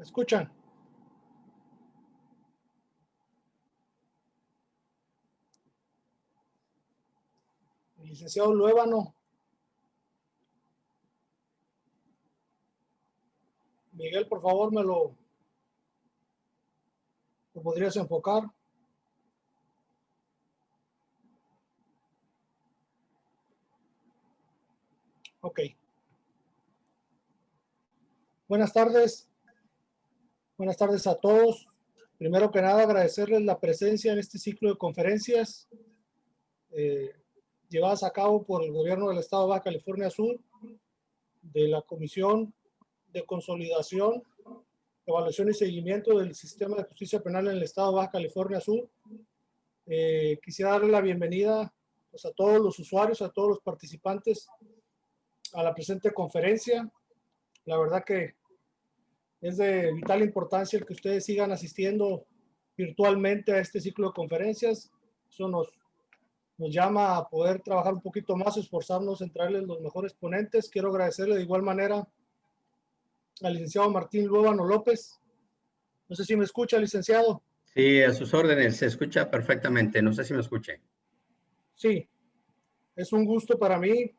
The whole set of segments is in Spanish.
¿Me escuchan? El licenciado Luébano. Miguel, por favor, ¿me lo podrías enfocar? Ok. Buenas tardes. Buenas tardes a todos. Primero que nada, agradecerles la presencia en este ciclo de conferencias llevadas a cabo por el Gobierno del Estado de Baja California Sur, de la Comisión de Consolidación, Evaluación y Seguimiento del Sistema de Justicia Penal en el Estado de Baja California Sur. Quisiera darle la bienvenida pues, a todos los usuarios, a todos los participantes a la presente conferencia. La verdad que es de vital importancia el que ustedes sigan asistiendo virtualmente a este ciclo de conferencias. Eso nos llama a poder trabajar un poquito más, esforzarnos en traerles los mejores ponentes. Quiero agradecerle de igual manera al licenciado Martín Luébano López. No sé si me escucha, licenciado. Sí, a sus órdenes, se escucha perfectamente. No sé si me escuche. Sí, es un gusto para mí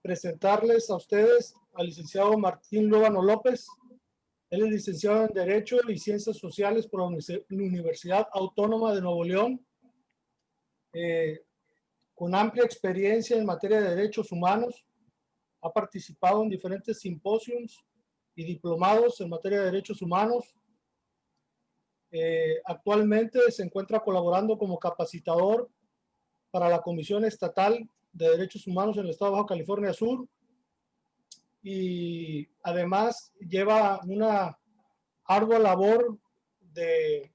presentarles a ustedes al licenciado Martín Luébano López. Él es licenciado en Derecho y Ciencias Sociales por la Universidad Autónoma de Nuevo León, con amplia experiencia en materia de derechos humanos. Ha participado en diferentes simposios y diplomados en materia de derechos humanos. Actualmente se encuentra colaborando como capacitador para la Comisión Estatal de Derechos Humanos en el Estado de Baja California Sur, y además lleva una ardua labor de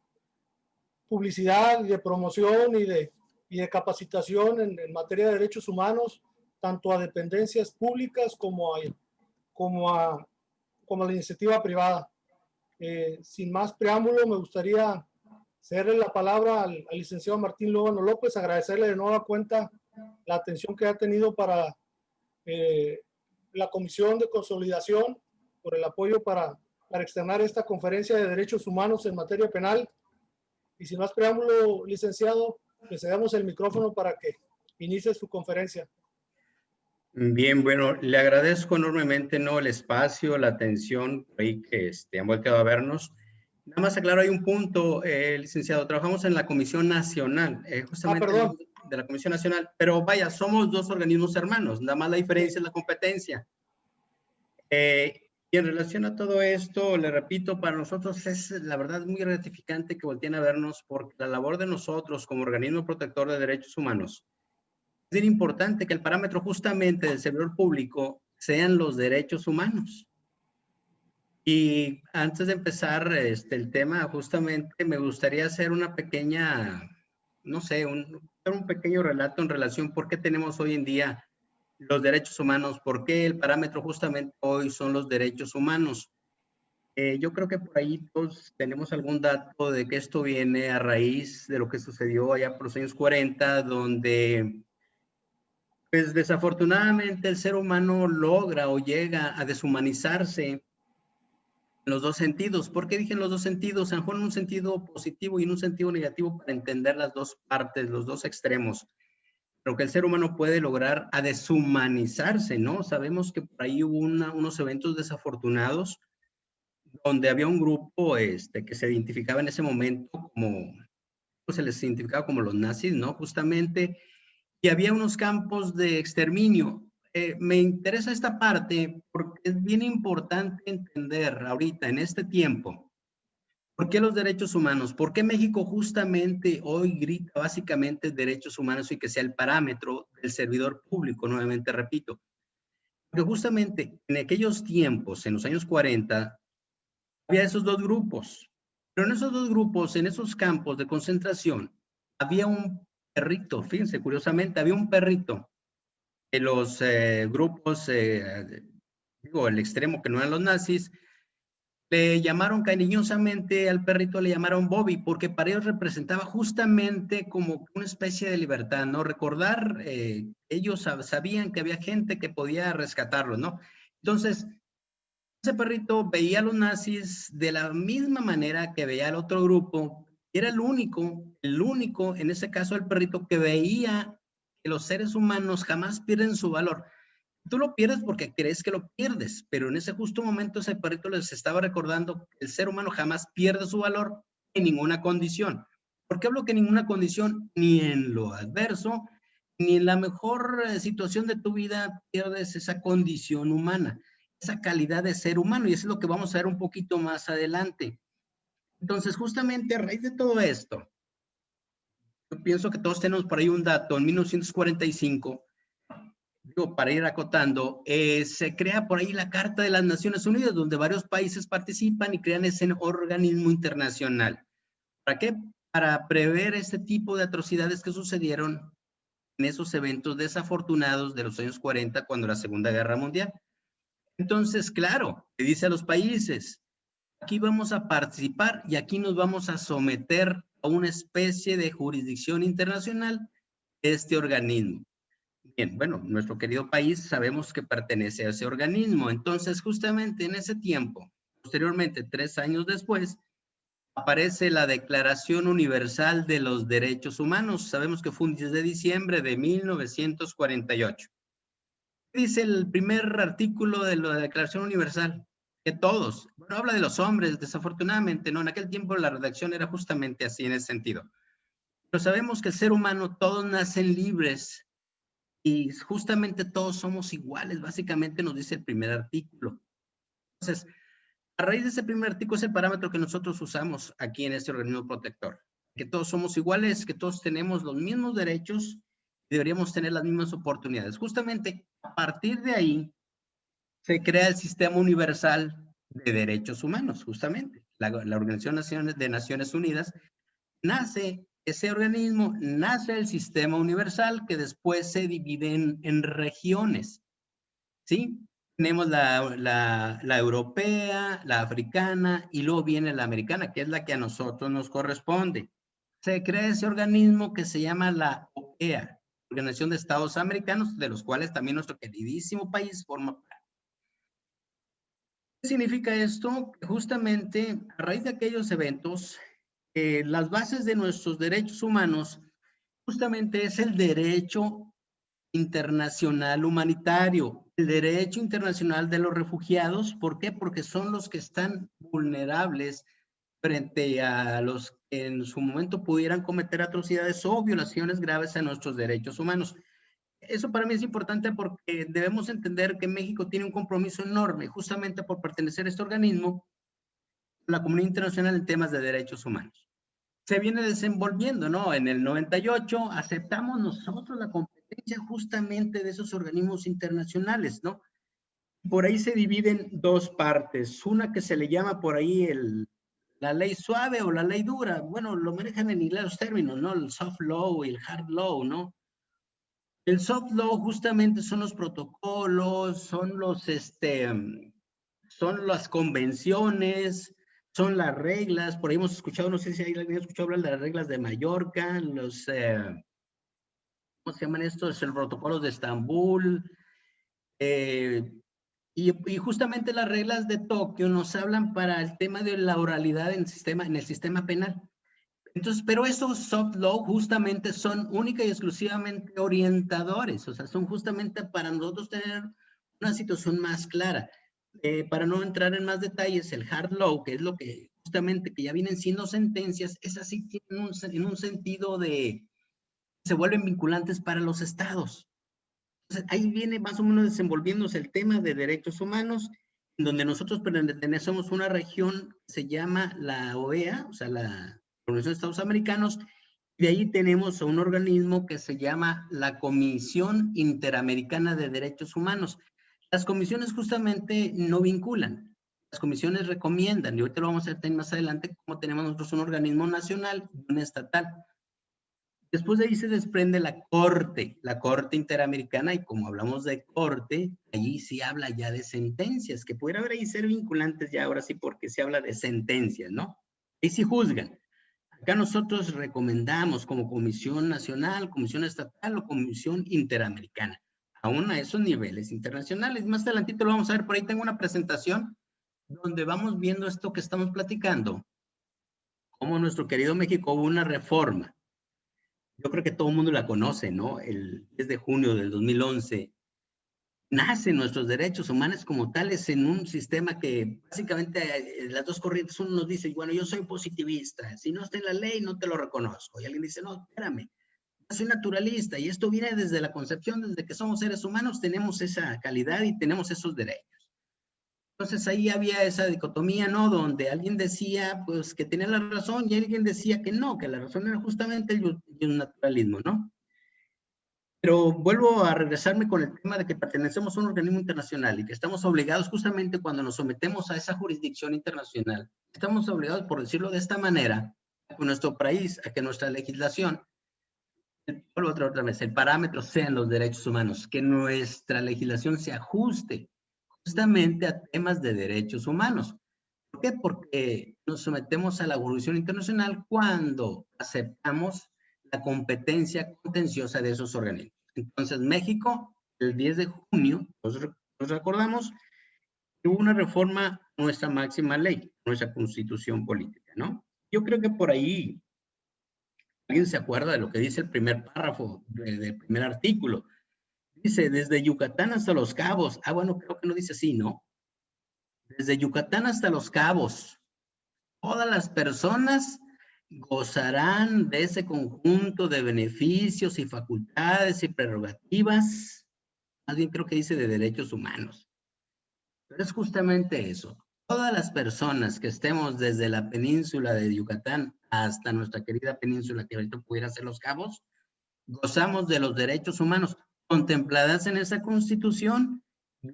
publicidad y de promoción y de capacitación en materia de derechos humanos, tanto a dependencias públicas como a la iniciativa privada. Sin más preámbulo, me gustaría cederle la palabra al licenciado Martín Luébano López, agradecerle de nueva cuenta la atención que ha tenido para la Comisión de Consolidación, por el apoyo para externar esta conferencia de derechos humanos en materia penal. Y sin más preámbulo, licenciado, le cedemos el micrófono para que inicie su conferencia. Bien, bueno, le agradezco enormemente, ¿no?, el espacio, la atención, ahí que han volteado a vernos. Nada más aclaro, hay un punto, licenciado, trabajamos en la Comisión Nacional, justamente de la Comisión Nacional, pero vaya, somos dos organismos hermanos, nada más la diferencia es la competencia. Y en relación a todo esto, le repito, para nosotros es la verdad muy gratificante que volteen a vernos, porque la labor de nosotros como organismo protector de derechos humanos es bien importante, que el parámetro justamente del servidor público sean los derechos humanos. Y antes de empezar el tema, justamente me gustaría hacer una pequeña, no sé, un pequeño relato en relación por qué tenemos hoy en día los derechos humanos, por qué el parámetro justamente hoy son los derechos humanos. Yo creo que por ahí todos tenemos algún dato de que esto viene a raíz de lo que sucedió allá por los años 40, donde pues desafortunadamente el ser humano logra o llega a deshumanizarse en los dos sentidos. ¿Por qué dije en los dos sentidos? A lo mejor en un sentido positivo y en un sentido negativo, para entender las dos partes, los dos extremos. Pero que el ser humano puede lograr a deshumanizarse, ¿no? Sabemos que por ahí hubo unos eventos desafortunados donde había un grupo que se identificaba en ese momento como, pues se les identificaba como los nazis, ¿no? Justamente, y había unos campos de exterminio. Me interesa esta parte porque es bien importante entender ahorita, en este tiempo, ¿por qué los derechos humanos? ¿Por qué México justamente hoy grita básicamente derechos humanos y que sea el parámetro del servidor público? Nuevamente repito, porque justamente en aquellos tiempos, en los años 40, había esos dos grupos, pero en esos dos grupos, en esos campos de concentración, había un perrito, fíjense, curiosamente, había un perrito de los grupos, digo, el extremo que no eran los nazis, le llamaron cariñosamente al perrito, le llamaron Bobby, porque para ellos representaba justamente como una especie de libertad, ¿no? Recordar, ellos sabían que había gente que podía rescatarlo, ¿no? Entonces, Ese perrito veía a los nazis de la misma manera que veía al otro grupo. Era el único en ese caso el perrito que veía que los seres humanos jamás pierden su valor. Tú lo pierdes porque crees que lo pierdes, pero en ese justo momento ese perrito les estaba recordando que el ser humano jamás pierde su valor en ninguna condición. ¿Por qué hablo que en ninguna condición? Ni en lo adverso, ni en la mejor situación de tu vida pierdes esa condición humana, esa calidad de ser humano, y eso es lo que vamos a ver un poquito más adelante. Entonces, justamente a raíz de todo esto, yo pienso que todos tenemos por ahí un dato. En 1945, digo, para ir acotando, se crea por ahí la Carta de las Naciones Unidas, donde varios países participan y crean ese organismo internacional. ¿Para qué? Para prever este tipo de atrocidades que sucedieron en esos eventos desafortunados de los años 40, cuando la Segunda Guerra Mundial. Entonces, claro, le dice a los países, aquí vamos a participar y aquí nos vamos a someter a una especie de jurisdicción internacional de este organismo. Bien, bueno, nuestro querido país sabemos que pertenece a ese organismo. Entonces, justamente en ese tiempo, posteriormente, 3 años después, aparece la Declaración Universal de los Derechos Humanos. Sabemos que fue un 10 de diciembre de 1948. Dice el primer artículo de la Declaración Universal, que todos, bueno, habla de los hombres, desafortunadamente, ¿no? En aquel tiempo la redacción era justamente así en ese sentido. Pero sabemos que el ser humano, todos nacen libres y justamente todos somos iguales, básicamente nos dice el primer artículo. Entonces, a raíz de ese primer artículo es el parámetro que nosotros usamos aquí en este organismo protector, que todos somos iguales, que todos tenemos los mismos derechos y deberíamos tener las mismas oportunidades. Justamente a partir de ahí se crea el Sistema Universal de Derechos Humanos, justamente. La Organización de Naciones Unidas nace ese organismo, nace el Sistema Universal que después se divide en regiones, ¿sí? Tenemos la europea, la africana y luego viene la americana, que es la que a nosotros nos corresponde. Se crea ese organismo que se llama la OEA, Organización de Estados Americanos, de los cuales también nuestro queridísimo país forma parte. ¿Qué significa esto? Que justamente a raíz de aquellos eventos, las bases de nuestros derechos humanos justamente es el derecho internacional humanitario, el derecho internacional de los refugiados. ¿Por qué? Porque son los que están vulnerables frente a los que en su momento pudieran cometer atrocidades o violaciones graves a nuestros derechos humanos. Eso para mí es importante porque debemos entender que México tiene un compromiso enorme justamente por pertenecer a este organismo, la comunidad internacional en temas de derechos humanos. Se viene desenvolviendo, ¿no? En el 98 aceptamos nosotros la competencia justamente de esos organismos internacionales, ¿no? Por ahí se dividen dos partes, una que se le llama por ahí la ley suave o la ley dura. Bueno, lo manejan en inglés los términos, ¿no? El soft law y el hard law, ¿no? El soft law justamente son los protocolos, son las convenciones, son las reglas. Por ahí hemos escuchado, no sé si alguien ha escuchado hablar de las reglas de Mallorca, ¿cómo se llaman estos? El protocolo de Estambul. Y justamente las reglas de Tokio nos hablan para el tema de la oralidad en el sistema penal. Entonces, pero esos soft law justamente son única y exclusivamente orientadores, o sea, son justamente para nosotros tener una situación más clara. Para no entrar en más detalles, el hard law, que es lo que justamente que ya vienen siendo sentencias, es así en un sentido de se vuelven vinculantes para los estados. Entonces, ahí viene más o menos desenvolviéndose el tema de derechos humanos, en donde nosotros pertenecemos a una región que se llama la OEA, o sea, la Organización de Estados Americanos, y de ahí tenemos a un organismo que se llama la Comisión Interamericana de Derechos Humanos. Las comisiones justamente no vinculan, las comisiones recomiendan, y ahorita lo vamos a ver más adelante, como tenemos nosotros un organismo nacional y un estatal. Después de ahí se desprende la Corte Interamericana, y como hablamos de corte, allí sí habla ya de sentencias, que pudiera haber ahí ser vinculantes ya ahora sí, porque se habla de sentencias, ¿no? Ahí sí juzgan. Acá nosotros recomendamos como Comisión Nacional, Comisión Estatal o Comisión Interamericana, aún a esos niveles internacionales. Más adelantito lo vamos a ver, por ahí tengo una presentación donde vamos viendo esto que estamos platicando, como nuestro querido México hubo una reforma. Yo creo que todo el mundo la conoce, ¿no? El 10 de junio del 2011, nacen nuestros derechos humanos como tales en un sistema que básicamente las dos corrientes, uno nos dice, bueno, yo soy positivista, si no está en la ley no te lo reconozco. Y alguien dice, no, espérame, yo soy naturalista y esto viene desde la concepción, desde que somos seres humanos, tenemos esa calidad y tenemos esos derechos. Entonces ahí había esa dicotomía, ¿no? Donde alguien decía, pues, que tenía la razón y alguien decía que no, que la razón era justamente el naturalismo, ¿no? Pero vuelvo a regresarme con el tema de que pertenecemos a un organismo internacional y que estamos obligados justamente cuando nos sometemos a esa jurisdicción internacional, estamos obligados, por decirlo de esta manera, a que nuestro país, a que nuestra legislación, otra vez, el parámetro sean los derechos humanos, que nuestra legislación se ajuste justamente a temas de derechos humanos. ¿Por qué? Porque nos sometemos a la jurisdicción internacional cuando aceptamos la competencia contenciosa de esos organismos. Entonces, México, el 10 de junio, nos recordamos que hubo una reforma a nuestra máxima ley, nuestra constitución política, ¿no? Yo creo que por ahí, ¿alguien se acuerda de lo que dice el primer párrafo del primer artículo? Dice, desde Yucatán hasta Los Cabos. Ah, bueno, creo que no dice así, ¿no? Desde Yucatán hasta Los Cabos, todas las personas gozarán de ese conjunto de beneficios y facultades y prerrogativas, más bien creo que dice de derechos humanos. Pero es justamente eso. Todas las personas que estemos desde la península de Yucatán hasta nuestra querida península, que ahorita pudiera ser Los Cabos, gozamos de los derechos humanos contempladas en esa Constitución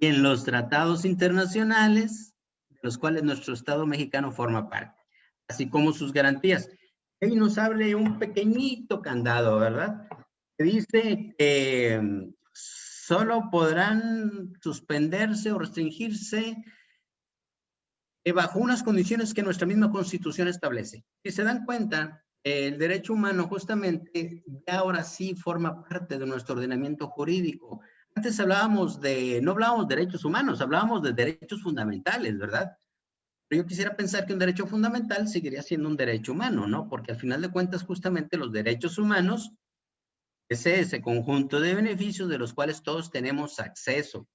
y en los tratados internacionales de los cuales nuestro Estado mexicano forma parte, así como sus garantías. Ahí nos abre un pequeñito candado, ¿verdad? Que dice que solo podrán suspenderse o restringirse bajo unas condiciones que nuestra misma Constitución establece. Si se dan cuenta, el derecho humano justamente ya ahora sí forma parte de nuestro ordenamiento jurídico. Antes hablábamos no hablábamos de derechos humanos, hablábamos de derechos fundamentales, ¿verdad? Pero yo quisiera pensar que un derecho fundamental seguiría siendo un derecho humano, ¿no? Porque al final de cuentas justamente los derechos humanos es ese conjunto de beneficios de los cuales todos tenemos acceso,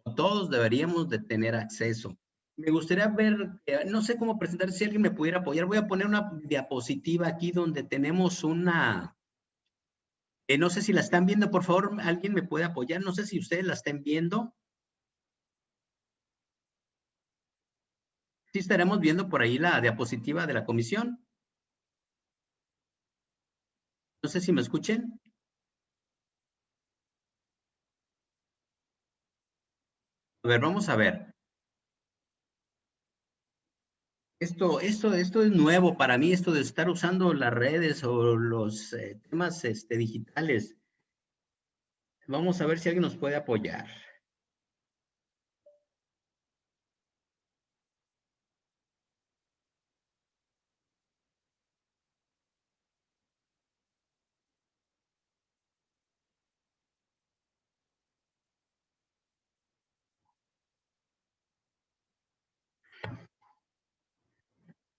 o todos deberíamos de tener acceso. Me gustaría ver, no sé cómo presentar, si alguien me pudiera apoyar. Voy a poner una diapositiva aquí donde tenemos una, no sé si la están viendo, por favor, alguien me puede apoyar. No sé si ustedes la estén viendo. Sí estaremos viendo por ahí la diapositiva de la comisión. No sé si me escuchen. A ver, vamos a ver. Esto es nuevo para mí, esto de estar usando las redes o los temas digitales. Vamos a ver si alguien nos puede apoyar.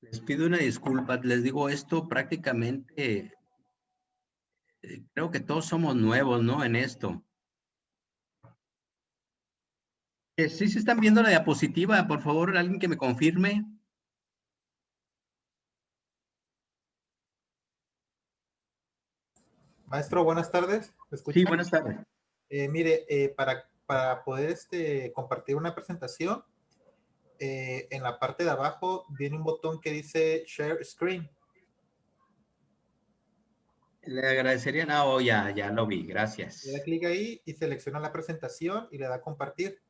Les pido una disculpa, les digo esto prácticamente, creo que todos somos nuevos, ¿no? En esto. Sí se están viendo la diapositiva, por favor, alguien que me confirme. Maestro, buenas tardes. ¿Me escucha? Sí, buenas tardes. Mire, para poder compartir una presentación, en la parte de abajo viene un botón que dice Share Screen. Le agradecería, no, ya lo vi, gracias. Le da clic ahí y selecciona la presentación y le da compartir.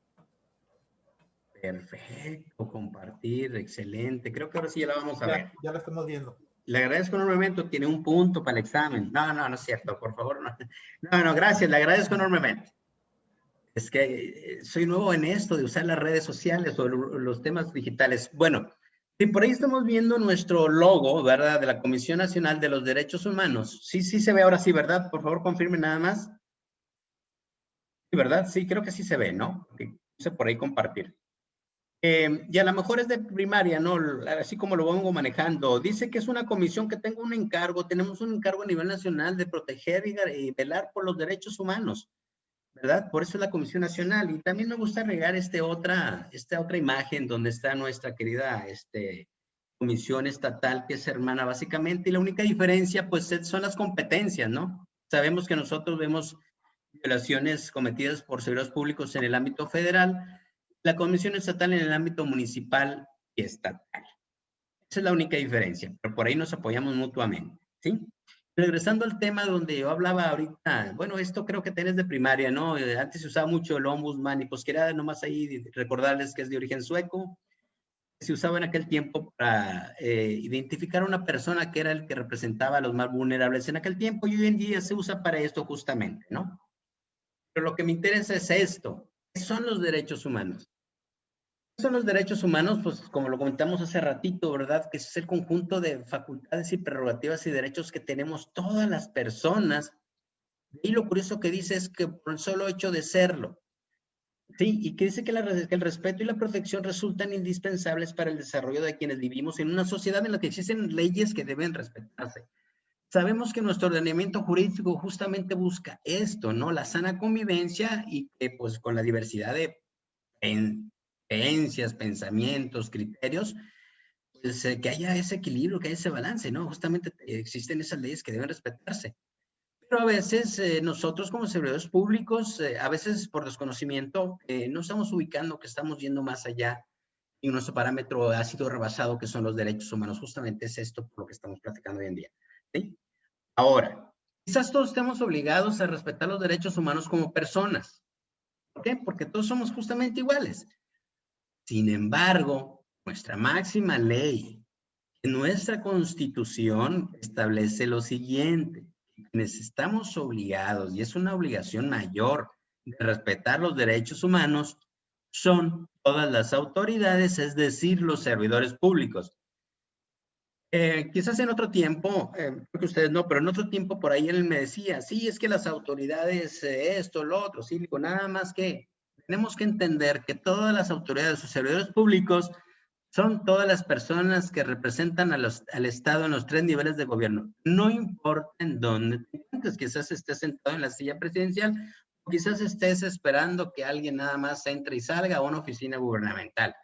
Perfecto, compartir, excelente. Creo que ahora sí ya la vamos a ver. Ya la estamos viendo. Le agradezco enormemente, tiene un punto para el examen. No es cierto, por favor, no. No, gracias, le agradezco enormemente. Es que soy nuevo en esto de usar las redes sociales o los temas digitales. Bueno, y por ahí estamos viendo nuestro logo, ¿verdad? De la Comisión Nacional de los Derechos Humanos. Sí se ve ahora sí, ¿verdad? Por favor, confirme nada más. Sí, ¿verdad? Sí, creo que sí se ve, ¿no? Puse por ahí compartir. Y a lo mejor es de primaria, ¿no? Así como lo vengo manejando. Dice que es una comisión que tengo un encargo, tenemos un encargo a nivel nacional de proteger y velar por los derechos humanos, ¿verdad? Por eso es la Comisión Nacional. Y también me gusta agregar esta otra imagen donde está nuestra querida comisión estatal, que es hermana básicamente, y la única diferencia pues son las competencias, ¿no? Sabemos que nosotros vemos violaciones cometidas por servidores públicos en el ámbito federal, la comisión estatal en el ámbito municipal y estatal. Esa es la única diferencia, pero por ahí nos apoyamos mutuamente, ¿sí? Regresando al tema donde yo hablaba ahorita, bueno, esto creo que tenés de primaria, ¿no? Antes se usaba mucho el ombudsman y pues quería nomás ahí recordarles que es de origen sueco. Se usaba en aquel tiempo para identificar a una persona que era el que representaba a los más vulnerables en aquel tiempo, y hoy en día se usa para esto justamente, ¿no? Pero lo que me interesa es esto. ¿Qué son los derechos humanos? ¿Qué son los derechos humanos? Pues como lo comentamos hace ratito, ¿verdad? Que es el conjunto de facultades y prerrogativas y derechos que tenemos todas las personas. Y lo curioso que dice es que por el solo hecho de serlo, sí, y que dice que el respeto y la protección resultan indispensables para el desarrollo de quienes vivimos en una sociedad en la que existen leyes que deben respetarse. Sabemos que nuestro ordenamiento jurídico justamente busca esto, ¿no? La sana convivencia y que pues con la diversidad de creencias, pensamientos, criterios, pues que haya ese equilibrio, que haya ese balance, ¿no? Justamente existen esas leyes que deben respetarse. Pero a veces nosotros como servidores públicos, a veces por desconocimiento, no estamos ubicando que estamos yendo más allá y nuestro parámetro ha sido rebasado, que son los derechos humanos. Justamente es esto por lo que estamos platicando hoy en día, ¿sí? Ahora, quizás todos estemos obligados a respetar los derechos humanos como personas. ¿Por qué? Porque todos somos justamente iguales. Sin embargo, nuestra máxima ley, nuestra Constitución establece lo siguiente: quienes estamos obligados, y es una obligación mayor, de respetar los derechos humanos, son todas las autoridades, es decir, los servidores públicos. Quizás en otro tiempo, creo que ustedes no, pero en otro tiempo por ahí él me decía, sí, es que las autoridades, esto, lo otro, sí, digo, nada más que tenemos que entender que todas las autoridades o servidores públicos son todas las personas que representan al Estado en los 3 niveles de gobierno. No importa en dónde te encuentres, quizás estés sentado en la silla presidencial, o quizás estés esperando que alguien nada más entre y salga a una oficina gubernamental.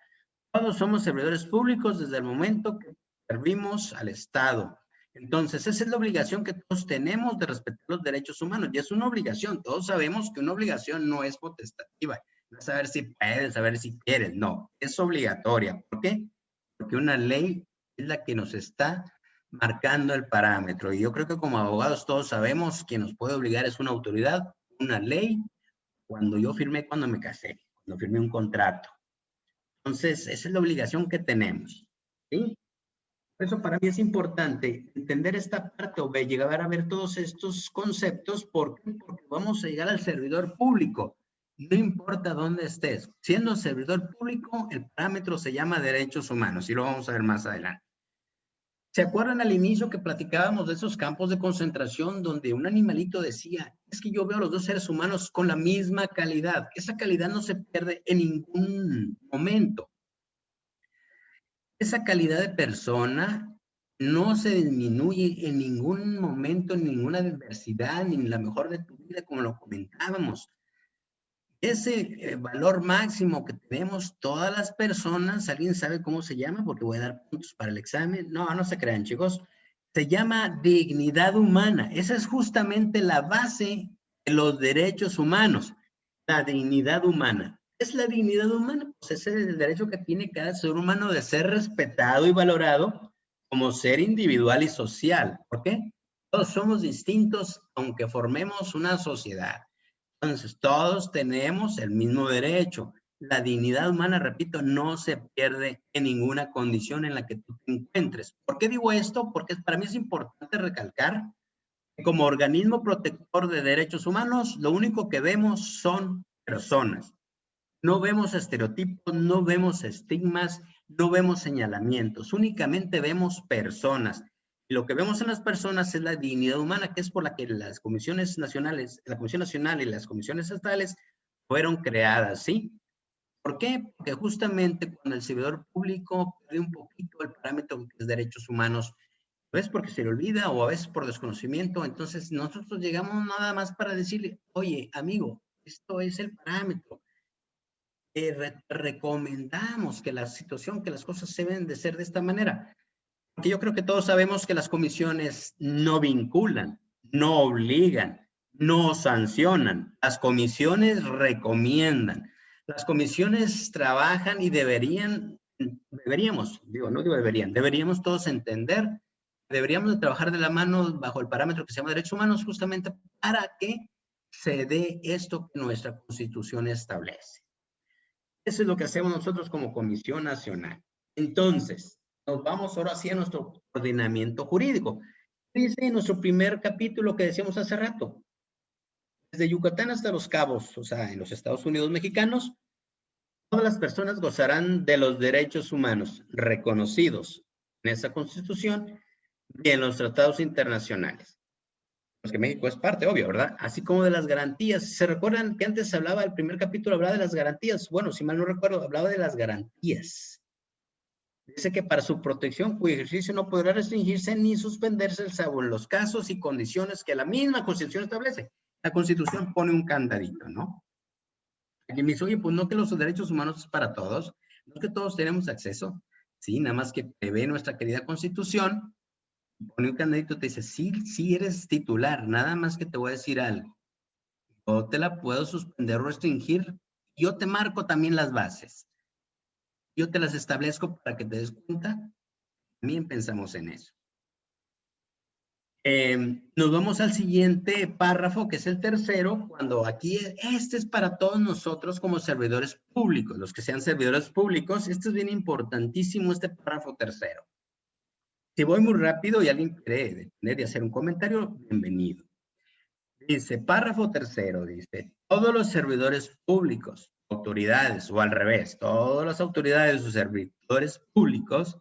Todos somos servidores públicos desde el momento que servimos al Estado. Entonces, esa es la obligación que todos tenemos de respetar los derechos humanos, y es una obligación. Todos sabemos que una obligación no es potestativa. No es saber si puedes, saber si quieres, no, es obligatoria. ¿Por qué? Porque una ley es la que nos está marcando el parámetro. Y yo creo que como abogados todos sabemos que nos puede obligar es una autoridad, una ley. Cuando yo firmé, cuando me casé, cuando firmé un contrato. Entonces, esa es la obligación que tenemos, ¿sí? Por eso para mí es importante entender esta parte o llegar a ver todos estos conceptos. ¿Por qué? Porque vamos a llegar al servidor público. No importa dónde estés. Siendo servidor público, el parámetro se llama derechos humanos y lo vamos a ver más adelante. ¿Se acuerdan al inicio que platicábamos de esos campos de concentración donde un animalito decía, es que yo veo a los dos seres humanos con la misma calidad? Esa calidad no se pierde en ningún momento. Esa calidad de persona no se disminuye en ningún momento, en ninguna adversidad, ni en la mejor de tu vida, como lo comentábamos. Ese valor máximo que tenemos todas las personas, ¿alguien sabe cómo se llama? Porque voy a dar puntos para el examen. No, no se crean, chicos. Se llama dignidad humana. Esa es justamente la base de los derechos humanos, la dignidad humana. ¿Qué es la dignidad humana? Pues ese es el derecho que tiene cada ser humano de ser respetado y valorado como ser individual y social. ¿Por qué? Todos somos distintos, aunque formemos una sociedad. Entonces, todos tenemos el mismo derecho. La dignidad humana, repito, no se pierde en ninguna condición en la que tú te encuentres. ¿Por qué digo esto? Porque para mí es importante recalcar que como organismo protector de derechos humanos, lo único que vemos son personas. No vemos estereotipos, no vemos estigmas, no vemos señalamientos, únicamente vemos personas. Y lo que vemos en las personas es la dignidad humana, que es por la que las comisiones nacionales, la Comisión Nacional y las comisiones estatales fueron creadas, ¿sí? ¿Por qué? Porque justamente cuando el servidor público pierde un poquito el parámetro que es derechos humanos, a veces porque se le olvida o a veces por desconocimiento, entonces nosotros llegamos nada más para decirle, oye, amigo, esto es el parámetro. Recomendamos que la situación, que las cosas se deben de ser de esta manera. Porque yo creo que todos sabemos que las comisiones no vinculan, no obligan, no sancionan. Las comisiones recomiendan. Las comisiones trabajan y deberíamos, no digo deberíamos todos entender, deberíamos de trabajar de la mano bajo el parámetro que se llama derechos humanos justamente para que se dé esto que nuestra Constitución establece. Eso es lo que hacemos nosotros como Comisión Nacional. Entonces, nos vamos ahora hacia nuestro ordenamiento jurídico. Dice en nuestro primer capítulo que decíamos hace rato, desde Yucatán hasta Los Cabos, o sea, en los Estados Unidos mexicanos, todas las personas gozarán de los derechos humanos reconocidos en esa Constitución y en los tratados internacionales. Pues que México es parte, obvio, ¿verdad? Así como de las garantías. ¿Se recuerdan que antes hablaba, el primer capítulo hablaba de las garantías? Bueno, si mal no recuerdo, hablaba de las garantías. Dice que para su protección, cuyo ejercicio no podrá restringirse ni suspenderse salvo en los casos y condiciones que la misma Constitución establece. La Constitución pone un candadito, ¿no? Aquí me dice, oye, pues no que los derechos humanos es para todos, no que todos tenemos acceso. Sí, nada más que prevé nuestra querida Constitución, pone un candadito, te dice, sí, sí eres titular, nada más que te voy a decir algo. Yo te la puedo suspender o restringir. Yo te marco también las bases. Yo te las establezco para que te des cuenta. También pensamos en eso. Nos vamos al siguiente párrafo, que es el tercero, cuando aquí, este es para todos nosotros como servidores públicos, los que sean servidores públicos. Este es bien importantísimo, este párrafo tercero. Si voy muy rápido y alguien quiere detener y hacer un comentario, bienvenido. Dice, párrafo tercero, dice, todos los servidores públicos, autoridades, o al revés, todas las autoridades o servidores públicos,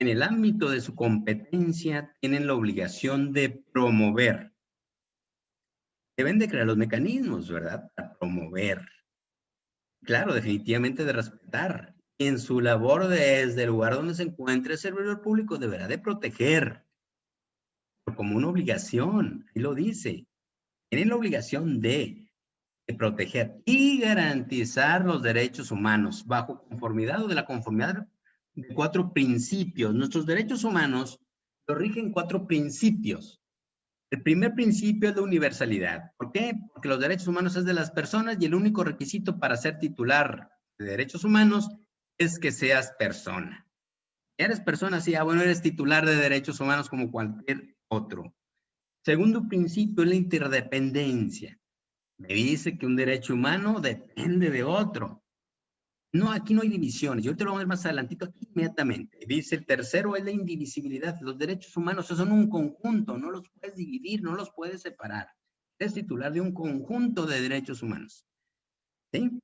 en el ámbito de su competencia, tienen la obligación de promover. Deben de crear los mecanismos, ¿verdad? Para promover. Claro, definitivamente de respetar. En su labor desde el lugar donde se encuentre el servidor público deberá de proteger, como una obligación, ahí lo dice. Tienen la obligación de proteger y garantizar los derechos humanos bajo conformidad o de la conformidad de 4 principios. Nuestros derechos humanos los rigen 4 principios. El primer principio es la universalidad. ¿Por qué? Porque los derechos humanos es de las personas y el único requisito para ser titular de derechos humanos es que seas persona. Eres persona, sí, bueno, eres titular de derechos humanos como cualquier otro. Segundo principio es la interdependencia. Me dice que un derecho humano depende de otro. No, aquí no hay divisiones. Yo te lo voy a ver más adelantito aquí inmediatamente. Dice el tercero es la indivisibilidad. Los derechos humanos son un conjunto, no los puedes dividir, no los puedes separar. Es titular de un conjunto de derechos humanos. ¿Sí?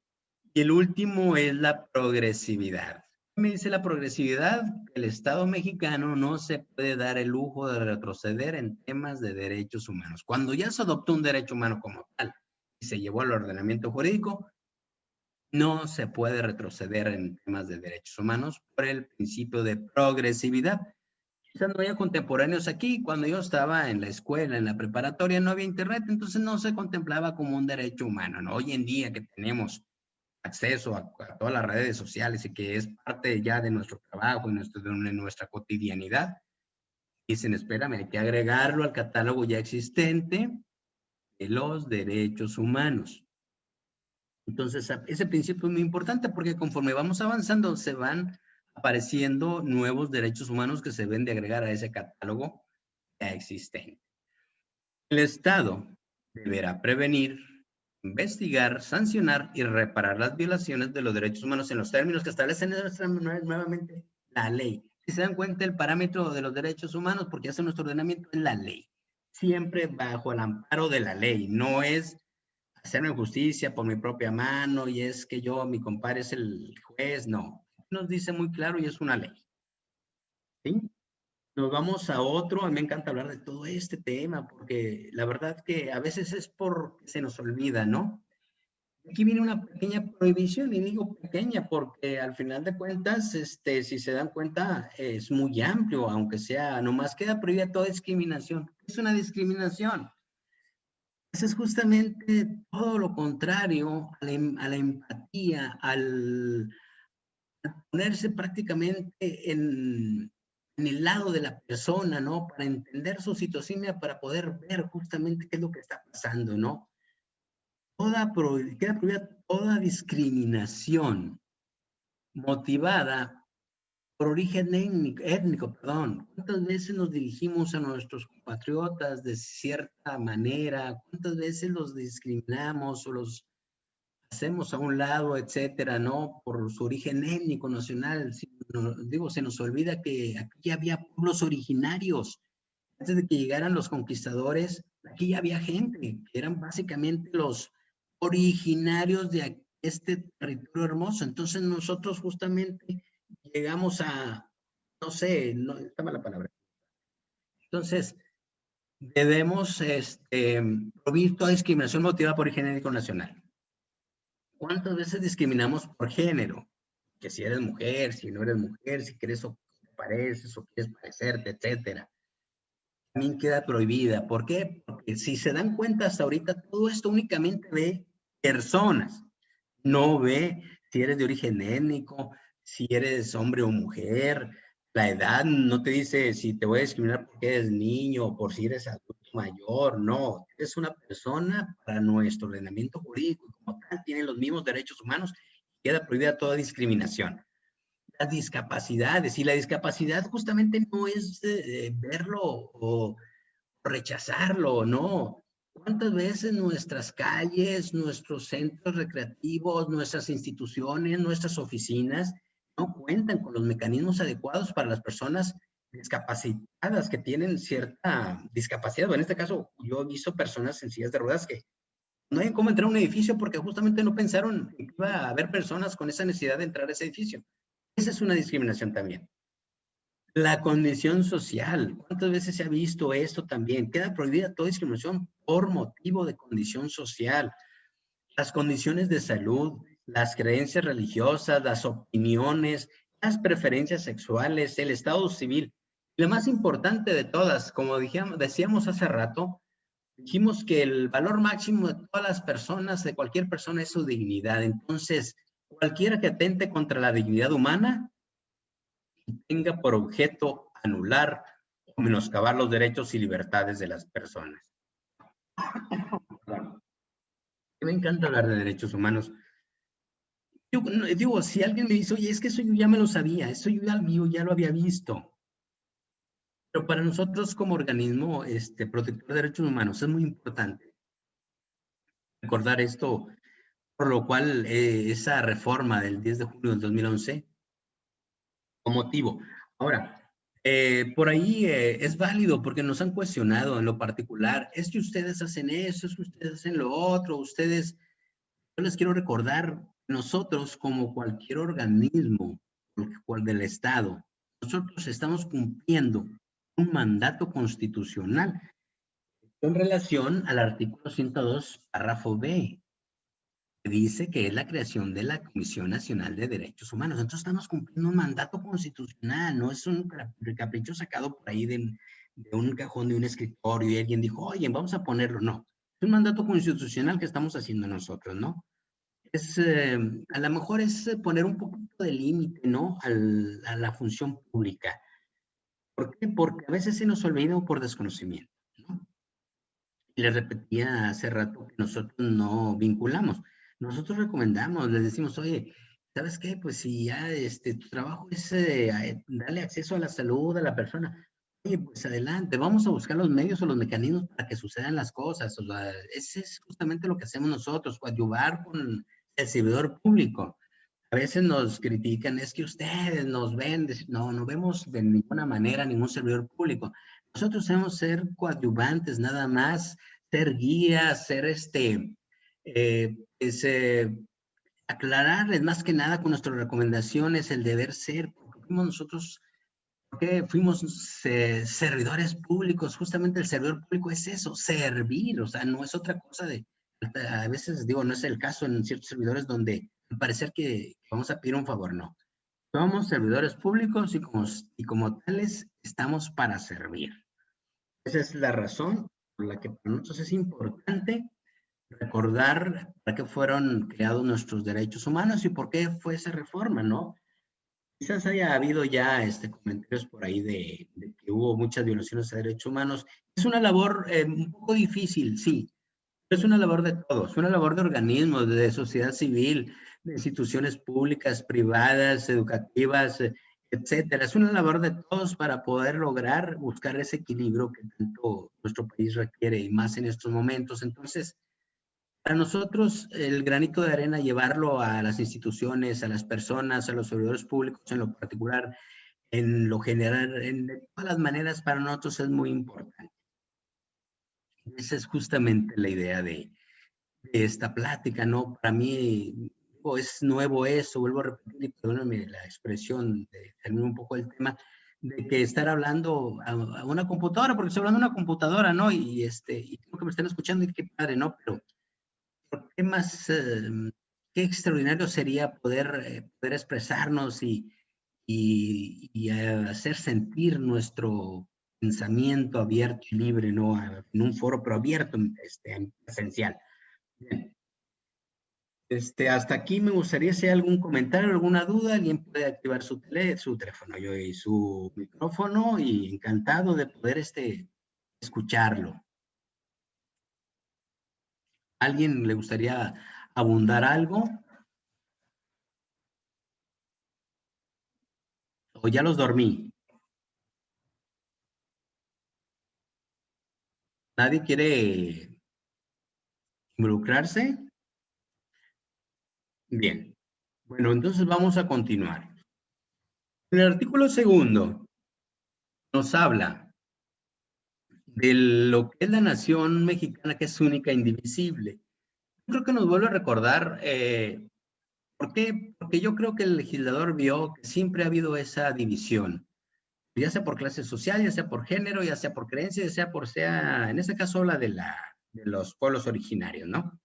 Y el último es la progresividad. ¿Qué me dice la progresividad? El Estado mexicano no se puede dar el lujo de retroceder en temas de derechos humanos. Cuando ya se adoptó un derecho humano como tal y se llevó al ordenamiento jurídico, no se puede retroceder en temas de derechos humanos por el principio de progresividad. Quizás no haya contemporáneos aquí. Cuando yo estaba en la escuela, en la preparatoria, no había internet, entonces no se contemplaba como un derecho humano, ¿no? Hoy en día que tenemos acceso a todas las redes sociales y que es parte ya de nuestro trabajo y de nuestra cotidianidad, dicen, espérame, hay que agregarlo al catálogo ya existente de los derechos humanos. Entonces, ese principio es muy importante porque conforme vamos avanzando, se van apareciendo nuevos derechos humanos que se deben de agregar a ese catálogo ya existente. El Estado deberá prevenir, investigar, sancionar y reparar las violaciones de los derechos humanos en los términos que establecen nuevamente la ley. Si se dan cuenta, el parámetro de los derechos humanos, porque hace nuestro ordenamiento, es la ley. Siempre bajo el amparo de la ley, no es hacerme justicia por mi propia mano y es que mi compadre es el juez, no. Nos dice muy claro y es una ley. ¿Sí? Nos vamos a otro, a mí me encanta hablar de todo este tema porque la verdad que a veces es porque se nos olvida, ¿no? Aquí viene una pequeña prohibición, y digo pequeña porque al final de cuentas, si se dan cuenta, es muy amplio, aunque sea, nomás queda prohibida toda discriminación. ¿Qué es una discriminación? Eso es justamente todo lo contrario a la empatía, al ponerse prácticamente en el lado de la persona, ¿no? Para entender su situación y para poder ver justamente qué es lo que está pasando, ¿no? Queda prohibida toda discriminación motivada por origen étnico, perdón. ¿Cuántas veces nos dirigimos a nuestros compatriotas de cierta manera? ¿Cuántas veces los discriminamos o los hacemos a un lado, etcétera, ¿no? Por su origen étnico, nacional. Digo, se nos olvida que aquí había pueblos originarios. Antes de que llegaran los conquistadores, aquí ya había gente, que eran básicamente los originarios de este territorio hermoso. Entonces nosotros justamente llegamos a, no sé, no está mala palabra. Entonces, debemos prohibir toda discriminación motivada por origen étnico nacional. ¿Cuántas veces discriminamos por género? Que si eres mujer, si no eres mujer, si quieres o te pareces o quieres parecerte, etcétera. También queda prohibida. ¿Por qué? Porque si se dan cuenta hasta ahorita, todo esto únicamente ve personas. No ve si eres de origen étnico, si eres hombre o mujer. La edad no te dice si te voy a discriminar porque eres niño o por si eres adulto mayor. No, eres una persona para nuestro ordenamiento jurídico y como tal tienen los mismos derechos humanos. Queda prohibida toda discriminación. Las discapacidades, y la discapacidad justamente no es verlo o rechazarlo, no. ¿Cuántas veces nuestras calles, nuestros centros recreativos, nuestras instituciones, nuestras oficinas no cuentan con los mecanismos adecuados para las personas discapacitadas que tienen cierta discapacidad? O en este caso, yo he visto personas en sillas de ruedas que no hay cómo entrar a un edificio porque justamente no pensaron que iba a haber personas con esa necesidad de entrar a ese edificio. Esa es una discriminación también. La condición social. ¿Cuántas veces se ha visto esto también? Queda prohibida toda discriminación por motivo de condición social. Las condiciones de salud, las creencias religiosas, las opiniones, las preferencias sexuales, el estado civil. La más importante de todas, como decíamos hace rato, dijimos que el valor máximo de todas las personas, de cualquier persona, es su dignidad. Entonces, cualquiera que atente contra la dignidad humana tenga por objeto anular o menoscabar los derechos y libertades de las personas. Me encanta hablar de derechos humanos. Yo, digo, si alguien me dice, oye, es que eso yo ya me lo sabía, eso yo ya lo había visto. Pero para nosotros como organismo protector de derechos humanos es muy importante recordar esto, por lo cual esa reforma del 10 de junio del 2011 con motivo. Ahora, por ahí es válido porque nos han cuestionado en lo particular, es que ustedes hacen eso, es que ustedes hacen lo otro, ustedes, yo les quiero recordar, nosotros como cualquier organismo del Estado, nosotros estamos cumpliendo un mandato constitucional en relación al artículo 102, párrafo B, dice que es la creación de la Comisión Nacional de Derechos Humanos. Entonces estamos cumpliendo un mandato constitucional, no es un capricho sacado por ahí de un cajón de un escritorio y alguien dijo, oye, vamos a ponerlo. No, es un mandato constitucional que estamos haciendo nosotros, ¿no? A lo mejor es poner un poquito de límite, ¿no? A la función pública. ¿Por qué? Porque a veces se nos olvida por desconocimiento, ¿no? Y les repetía hace rato que nosotros no vinculamos. Nosotros recomendamos, les decimos, oye, ¿sabes qué? Pues si ya tu trabajo es darle acceso a la salud a la persona, oye, pues adelante, vamos a buscar los medios o los mecanismos para que sucedan las cosas. O sea, ese es justamente lo que hacemos nosotros, coadyuvar con el servidor público. A veces nos critican, es que ustedes nos ven, no, no vemos de ninguna manera ningún servidor público. Nosotros debemos ser coadyuvantes, nada más, ser guías, ser pues, aclararles más que nada con nuestras recomendaciones el deber ser, porque fuimos nosotros, porque fuimos servidores públicos, justamente el servidor público es eso, servir, o sea, no es otra cosa de a veces digo, no es el caso en ciertos servidores donde al parecer que vamos a pedir un favor, no. Somos servidores públicos y como tales estamos para servir. Esa es la razón por la que para nosotros es importante recordar para qué fueron creados nuestros derechos humanos y por qué fue esa reforma, ¿no? Quizás haya habido ya comentarios por ahí de que hubo muchas violaciones a derechos humanos. Es una labor un poco difícil, sí. Es una labor de todos, una labor de organismos, de sociedad civil, de instituciones públicas, privadas, educativas, etcétera. Es una labor de todos para poder lograr buscar ese equilibrio que tanto nuestro país requiere y más en estos momentos. Entonces, para nosotros, el granito de arena, llevarlo a las instituciones, a las personas, a los servidores públicos en lo particular, en lo general, en todas las maneras, para nosotros es muy importante. Esa es justamente la idea de esta plática, ¿no? Para mí es nuevo eso, vuelvo a repetir, y perdóname la expresión, de terminar un poco el tema, de que estar hablando a una computadora, porque estoy hablando a una computadora, ¿no? Y creo que me están escuchando y qué padre, ¿no? Pero qué más, qué extraordinario sería poder expresarnos y hacer sentir nuestro pensamiento abierto y libre, ¿no? En un foro, pero abierto, esencial. Bien. Hasta aquí me gustaría si hay algún comentario, alguna duda, alguien puede activar su teléfono y su micrófono y encantado de poder escucharlo. ¿Alguien le gustaría abundar algo? ¿O ya los dormí? ¿Nadie quiere involucrarse? Bien. Bueno, entonces vamos a continuar. En el artículo 2 nos habla de lo que es la nación mexicana, que es única e indivisible. Creo que nos vuelve a recordar, ¿por qué? Porque yo creo que el legislador vio que siempre ha habido esa división, ya sea por clase social, ya sea por género, ya sea por creencia, ya sea, en este caso habla de los pueblos originarios, ¿no?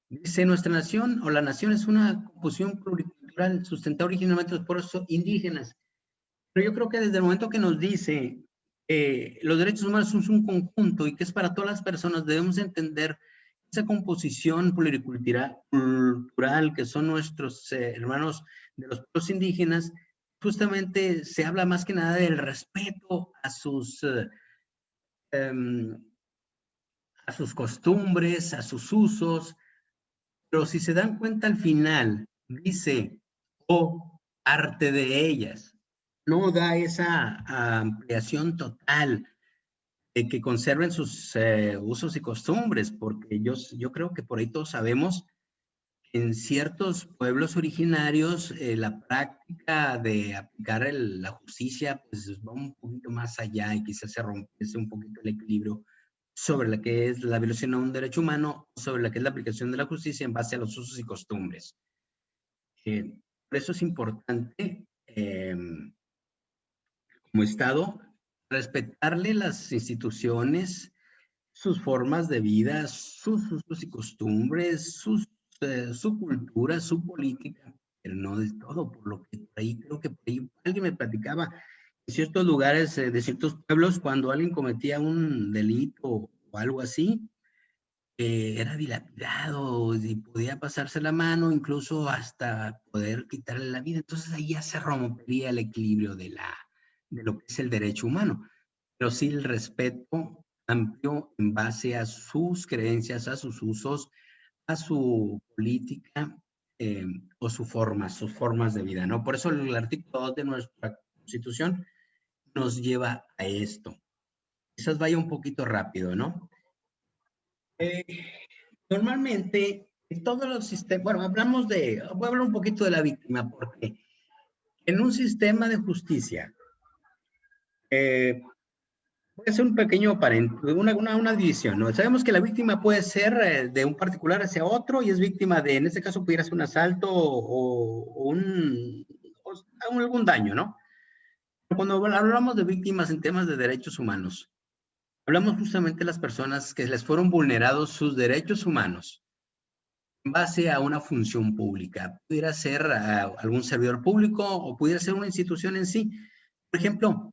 Dice, nuestra nación o la nación es una composición pluricultural sustentada originalmente por los pueblos indígenas. Pero yo creo que desde el momento que nos dice los derechos humanos son un conjunto y que es para todas las personas, debemos entender esa composición pluricultural que son nuestros hermanos de los pueblos indígenas. Justamente se habla más que nada del respeto a sus costumbres, a sus usos, pero si se dan cuenta al final, dice, o parte de ellas. No da esa ampliación total de que conserven sus usos y costumbres, porque yo creo que por ahí todos sabemos que en ciertos pueblos originarios la práctica de aplicar la justicia pues va un poquito más allá y quizás se rompiese un poquito el equilibrio sobre la que es la violación a un derecho humano, sobre la que es la aplicación de la justicia en base a los usos y costumbres. Por eso es importante como Estado, respetarle las instituciones, sus formas de vida, sus usos y costumbres, su cultura, su política, pero no de todo, por lo que ahí creo que por ahí, alguien me platicaba en ciertos lugares de ciertos pueblos, cuando alguien cometía un delito o algo así, era dilapidado y podía pasarse la mano, incluso hasta poder quitarle la vida. Entonces ahí ya se rompería el equilibrio de lo que es el derecho humano, pero sí el respeto amplio en base a sus creencias, a sus usos, a su política o sus formas de vida, ¿no? Por eso el artículo 2 de nuestra Constitución nos lleva a esto. Quizás vaya un poquito rápido, ¿no? Normalmente, en todos los sistemas, bueno, voy a hablar un poquito de la víctima, porque en un sistema de justicia, puede ser un pequeño una división, ¿no? Sabemos que la víctima puede ser de un particular hacia otro y es víctima de, en este caso, pudiera ser un asalto o algún daño, ¿no? Pero cuando hablamos de víctimas en temas de derechos humanos, hablamos justamente de las personas que les fueron vulnerados sus derechos humanos en base a una función pública. Pudiera ser algún servidor público o pudiera ser una institución en sí. Por ejemplo,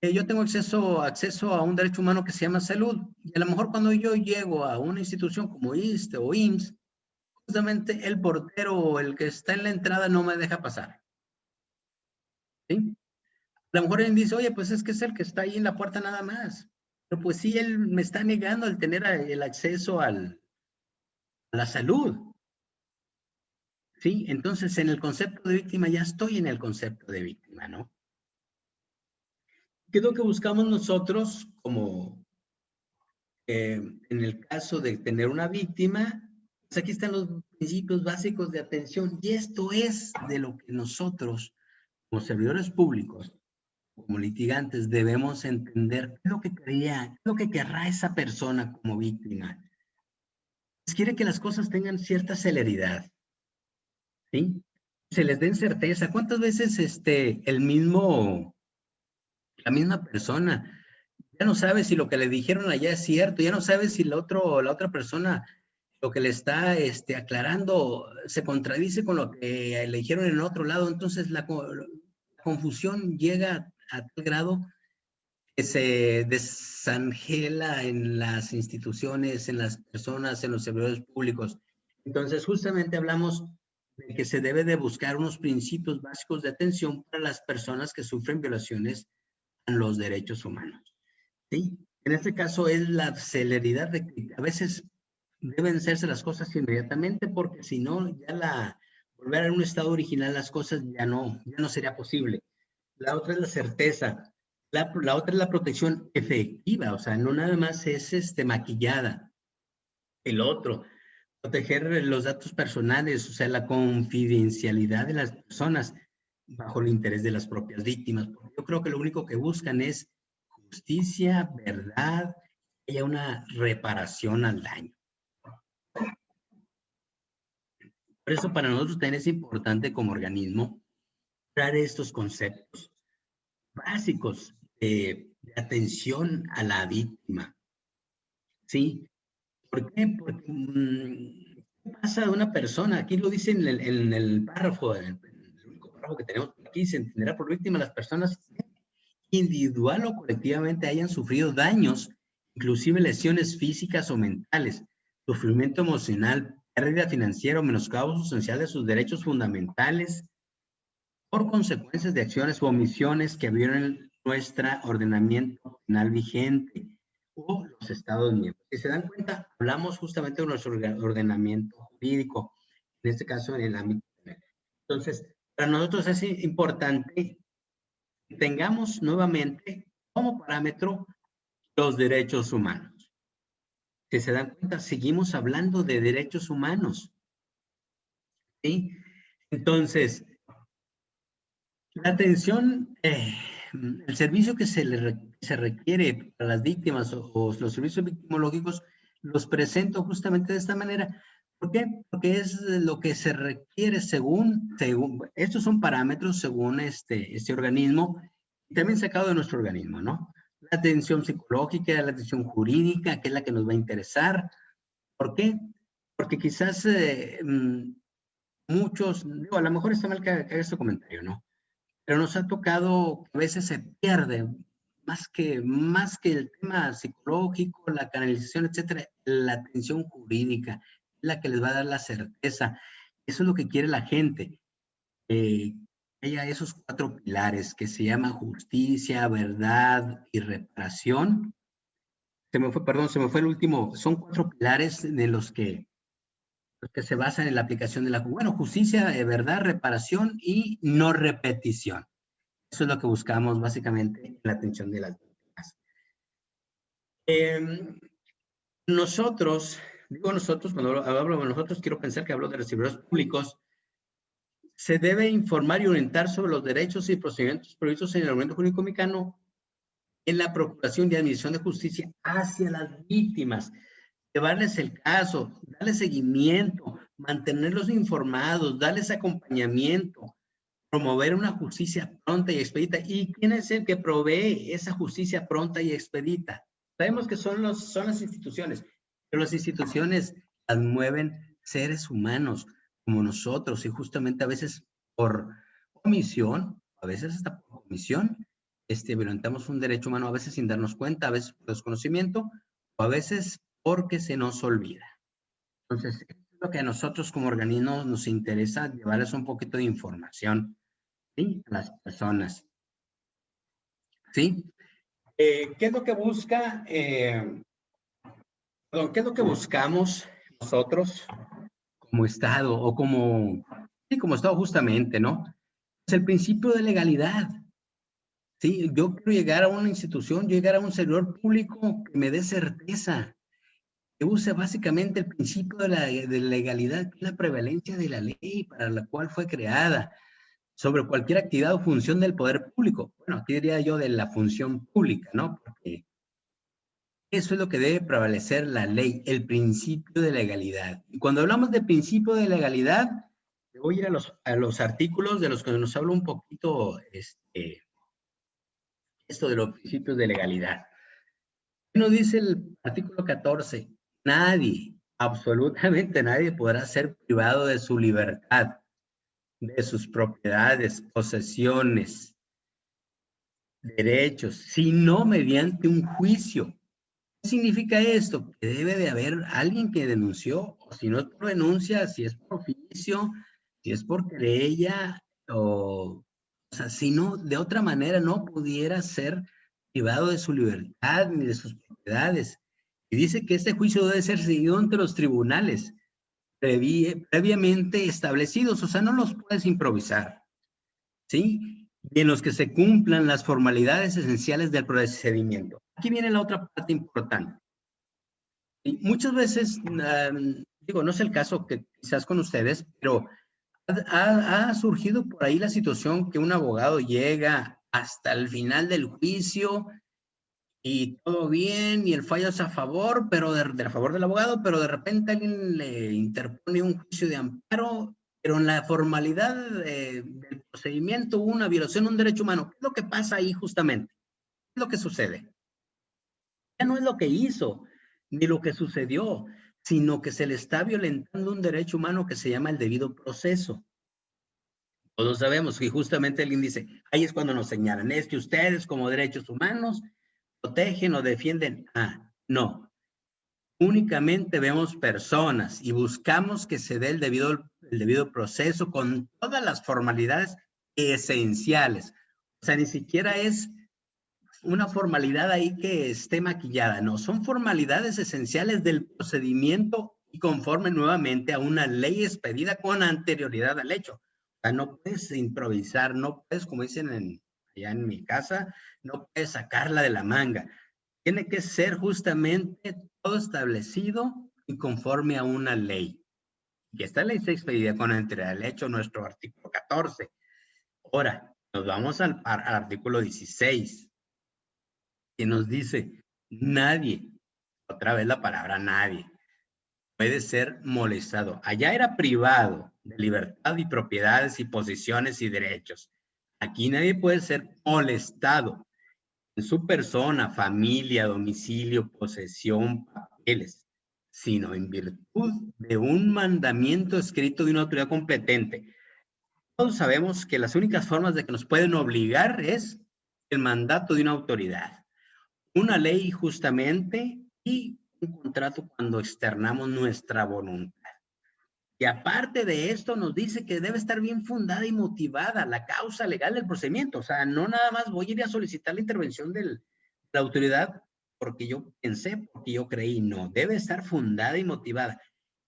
yo tengo acceso a un derecho humano que se llama salud. Y a lo mejor cuando yo llego a una institución como ISSSTE o IMSS, justamente el portero o el que está en la entrada no me deja pasar. ¿Sí? A lo mejor él dice, oye, pues es que es el que está ahí en la puerta nada más. Pero pues sí, él me está negando el tener el acceso a la salud. ¿Sí? Entonces, en el concepto de víctima ya estoy en el concepto de víctima, ¿no? ¿Qué es lo que buscamos nosotros como en el caso de tener una víctima? Pues aquí están los principios básicos de atención y esto es de lo que nosotros, como servidores públicos, como litigantes, debemos entender qué es lo que quería, qué es lo que querrá esa persona como víctima. Pues quiere que las cosas tengan cierta celeridad, ¿sí? Se les den certeza. ¿Cuántas veces la misma persona ya no sabe si lo que le dijeron allá es cierto, ya no sabe si la otra persona lo que le está aclarando se contradice con lo que le dijeron en otro lado? Entonces la confusión llega a tal grado que se desangela en las instituciones, en las personas, en los servidores públicos. Entonces, justamente hablamos de que se debe de buscar unos principios básicos de atención para las personas que sufren violaciones a los derechos humanos. ¿Sí? En este caso es la celeridad de que a veces deben hacerse las cosas inmediatamente porque si no, volver a un estado original las cosas ya no sería posible. La otra es la certeza. La otra es la protección efectiva, o sea, no nada más es maquillada. El otro, proteger los datos personales, o sea, la confidencialidad de las personas bajo el interés de las propias víctimas. Yo creo que lo único que buscan es justicia, verdad, que haya una reparación al daño. Por eso para nosotros también es importante como organismo dar estos conceptos básicos de atención a la víctima. ¿Sí? ¿Por qué? Porque ¿qué pasa de una persona? Aquí lo dice en el párrafo, en el único párrafo que tenemos aquí, se entenderá por víctima las personas individual o colectivamente hayan sufrido daños, inclusive lesiones físicas o mentales, sufrimiento emocional, pérdida financiera o menoscabo sustancial de sus derechos fundamentales por consecuencias de acciones o omisiones que violen nuestro ordenamiento penal vigente o los Estados miembros. Si se dan cuenta, hablamos justamente de nuestro ordenamiento jurídico, en este caso en el ámbito penal. Entonces, para nosotros es importante que tengamos nuevamente como parámetro los derechos humanos. Si se dan cuenta, seguimos hablando de derechos humanos. ¿Sí? Entonces, la atención, el servicio que se requiere para las víctimas o los servicios victimológicos, los presento justamente de esta manera. ¿Por qué? Porque es lo que se requiere según estos son parámetros según este organismo, también sacado de nuestro organismo, ¿no? La atención psicológica, la atención jurídica, que es la que nos va a interesar. ¿Por qué? Porque quizás muchos, digo, a lo mejor está mal que haga este comentario, ¿no? Pero nos ha tocado que a veces se pierde más que el tema psicológico, la canalización, etcétera, la atención jurídica, la que les va a dar la certeza. Eso es lo que quiere la gente. Haya esos 4 pilares que se llaman justicia, verdad y reparación. Se me fue el último. Son 4 pilares de los que se basan en la aplicación de la justicia, verdad, reparación y no repetición. Eso es lo que buscamos básicamente en la atención de las víctimas. Nosotros, cuando hablo de nosotros, quiero pensar que hablo de los servidores públicos. Se debe informar y orientar sobre los derechos y procedimientos previstos en el ordenamiento jurídico mexicano en la procuración y administración de justicia hacia las víctimas, llevarles el caso, darles seguimiento, mantenerlos informados, darles acompañamiento, promover una justicia pronta y expedita. ¿Y quién es el que provee esa justicia pronta y expedita? Sabemos que son las instituciones, pero las instituciones las mueven seres humanos como nosotros y justamente a veces por omisión, a veces hasta por omisión, violentamos un derecho humano, a veces sin darnos cuenta, a veces por desconocimiento o a veces porque se nos olvida. Entonces, esto es lo que a nosotros como organismo nos interesa, llevarles un poquito de información, ¿sí? A las personas, ¿sí? ¿Qué es lo que busca? Perdón, ¿qué es lo que buscamos nosotros como Estado o como Estado justamente, ¿no? Es el principio de legalidad. Sí, yo quiero llegar a una institución, llegar a un servidor público que me dé certeza, que use básicamente el principio de legalidad, que es la prevalencia de la ley para la cual fue creada, sobre cualquier actividad o función del poder público. Bueno, aquí diría yo de la función pública, ¿no? Porque eso es lo que debe prevalecer la ley, el principio de legalidad. Y cuando hablamos de principio de legalidad, voy a ir a los artículos de los que nos habla un poquito esto de los principios de legalidad. ¿Qué nos dice el artículo 14? Nadie, absolutamente nadie podrá ser privado de su libertad, de sus propiedades, posesiones, derechos, sino mediante un juicio. ¿Qué significa esto? Que debe de haber alguien que denunció, o si no es por denuncia, si es por oficio, si es por querella, o sea, si no, de otra manera no pudiera ser privado de su libertad ni de sus propiedades. Y dice que este juicio debe ser seguido ante los tribunales previamente establecidos, o sea, no los puedes improvisar, ¿sí? Y en los que se cumplan las formalidades esenciales del procedimiento. Aquí viene la otra parte importante. Y muchas veces, digo, no es el caso que quizás con ustedes, pero ha surgido por ahí la situación que un abogado llega hasta el final del juicio y todo bien y el fallo es a favor, pero a favor del abogado, pero de repente alguien le interpone un juicio de amparo, pero en la formalidad del procedimiento hubo una violación de un derecho humano. ¿Qué es lo que pasa ahí justamente? ¿Qué es lo que sucede? Ya no es lo que hizo, ni lo que sucedió, sino que se le está violentando un derecho humano que se llama el debido proceso. Todos sabemos que justamente alguien dice, ahí es cuando nos señalan, es que ustedes como derechos humanos protegen o defienden. Ah, no. Únicamente vemos personas y buscamos que se dé el debido proceso con todas las formalidades esenciales. O sea, ni siquiera es una formalidad ahí que esté maquillada, no, son formalidades esenciales del procedimiento y conforme nuevamente a una ley expedida con anterioridad al hecho. O sea, no puedes improvisar, no puedes, como dicen allá en mi casa, no puedes sacarla de la manga. Tiene que ser justamente todo establecido y conforme a una ley. Y esta ley se expedida con anterioridad al hecho, nuestro artículo 14. Ahora, nos vamos al artículo 16. Que nos dice, nadie, otra vez la palabra nadie, puede ser molestado. Allá era privado de libertad y propiedades y posiciones y derechos. Aquí nadie puede ser molestado en su persona, familia, domicilio, posesión, papeles, sino en virtud de un mandamiento escrito de una autoridad competente. Todos sabemos que las únicas formas de que nos pueden obligar es el mandato de una autoridad. Una ley justamente y un contrato cuando externamos nuestra voluntad. Y aparte de esto nos dice que debe estar bien fundada y motivada la causa legal del procedimiento. O sea, no nada más voy a ir a solicitar la intervención de la autoridad porque yo pensé, porque yo creí. No, debe estar fundada y motivada.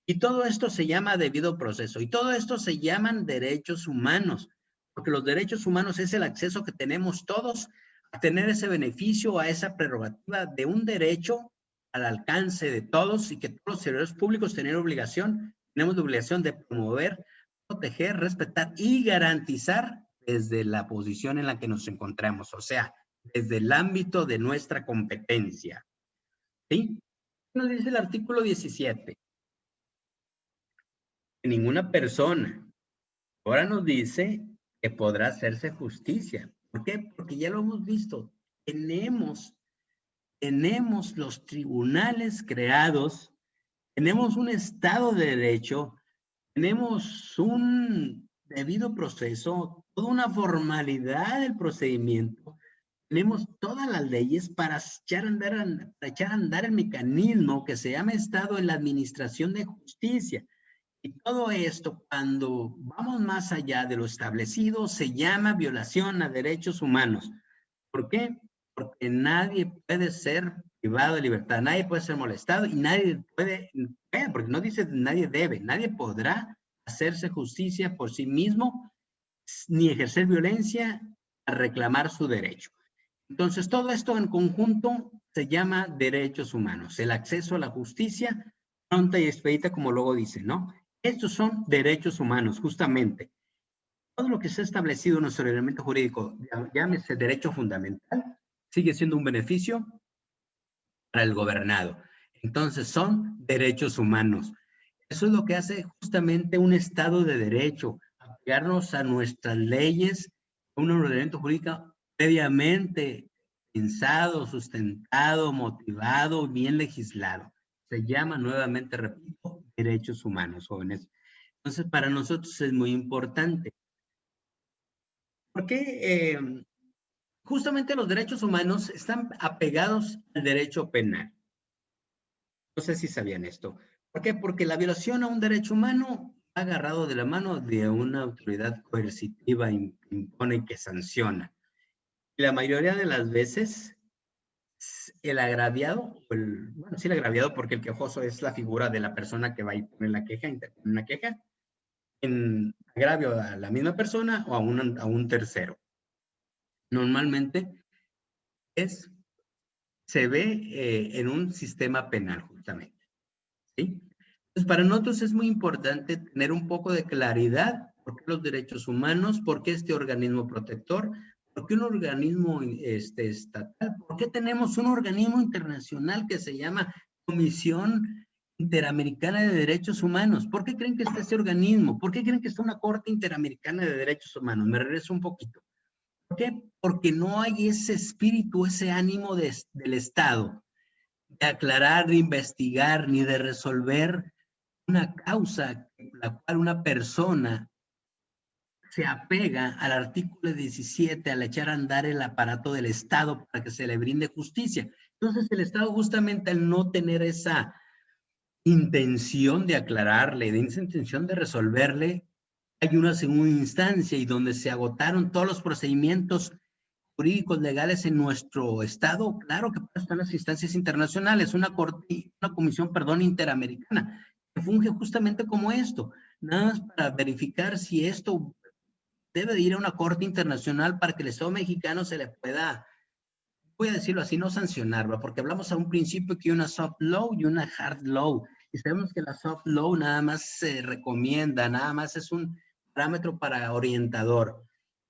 Y todo esto se llama debido proceso. Y todo esto se llaman derechos humanos. Porque los derechos humanos es el acceso que tenemos todos a tener ese beneficio, a esa prerrogativa de un derecho al alcance de todos y que todos los servidores públicos tenemos la obligación de promover, proteger, respetar y garantizar desde la posición en la que nos encontramos, o sea, desde el ámbito de nuestra competencia. ¿Sí? ¿Qué nos dice el artículo 17? Que ninguna persona ahora nos dice que podrá hacerse justicia. ¿Por qué? Porque ya lo hemos visto. Tenemos tenemos los tribunales creados, tenemos un Estado de Derecho, tenemos un debido proceso, toda una formalidad del procedimiento, tenemos todas las leyes para echar a andar el mecanismo que se llama Estado en la administración de justicia. Y todo esto, cuando vamos más allá de lo establecido, se llama violación a derechos humanos. ¿Por qué? Porque nadie puede ser privado de libertad, nadie puede ser molestado y nadie puede, porque no dice nadie debe, nadie podrá hacerse justicia por sí mismo ni ejercer violencia a reclamar su derecho. Entonces, todo esto en conjunto se llama derechos humanos, el acceso a la justicia pronta y expedita, como luego dice, ¿no? Estos son derechos humanos, justamente. Todo lo que se ha establecido en nuestro ordenamiento jurídico, llámese derecho fundamental, sigue siendo un beneficio para el gobernado. Entonces, son derechos humanos. Eso es lo que hace justamente un Estado de Derecho, apegarnos a nuestras leyes, a un ordenamiento jurídico previamente pensado, sustentado, motivado, bien legislado. Se llama, nuevamente repito, derechos humanos, jóvenes. Entonces, para nosotros es muy importante. Porque justamente los derechos humanos están apegados al derecho penal. No sé si sabían esto. ¿Por qué? Porque la violación a un derecho humano va agarrado de la mano de una autoridad coercitiva que impone y que sanciona. Y la mayoría de las veces, el agraviado, bueno, sí el agraviado, porque el quejoso es la figura de la persona que va a poner la queja, interponer una queja, en agravio a la misma persona o a un tercero. Normalmente se ve en un sistema penal, justamente. ¿Sí? Entonces, para nosotros es muy importante tener un poco de claridad por qué los derechos humanos, por qué este organismo protector, por qué un organismo estatal, por qué tenemos un organismo internacional que se llama Comisión Interamericana de Derechos Humanos. ¿Por qué creen que está ese organismo? ¿Por qué creen que está una Corte Interamericana de Derechos Humanos? Me regreso un poquito. ¿Por qué? Porque no hay ese espíritu, ese ánimo del Estado de aclarar, de investigar, ni de resolver una causa por la cual una persona se apega al artículo 17 al echar a andar el aparato del Estado para que se le brinde justicia. Entonces el Estado, justamente al no tener esa intención de aclararle, de esa intención de resolverle, hay una segunda instancia y donde se agotaron todos los procedimientos jurídicos legales en nuestro Estado. Claro que están las instancias internacionales, una comisión, interamericana, que funge justamente como esto, nada más para verificar si esto debe de ir a una corte internacional para que el Estado mexicano se le pueda, voy a decirlo así, no sancionarlo, porque hablamos a un principio que hay una soft law y una hard law, y sabemos que la soft law nada más se recomienda, nada más es un parámetro para orientador.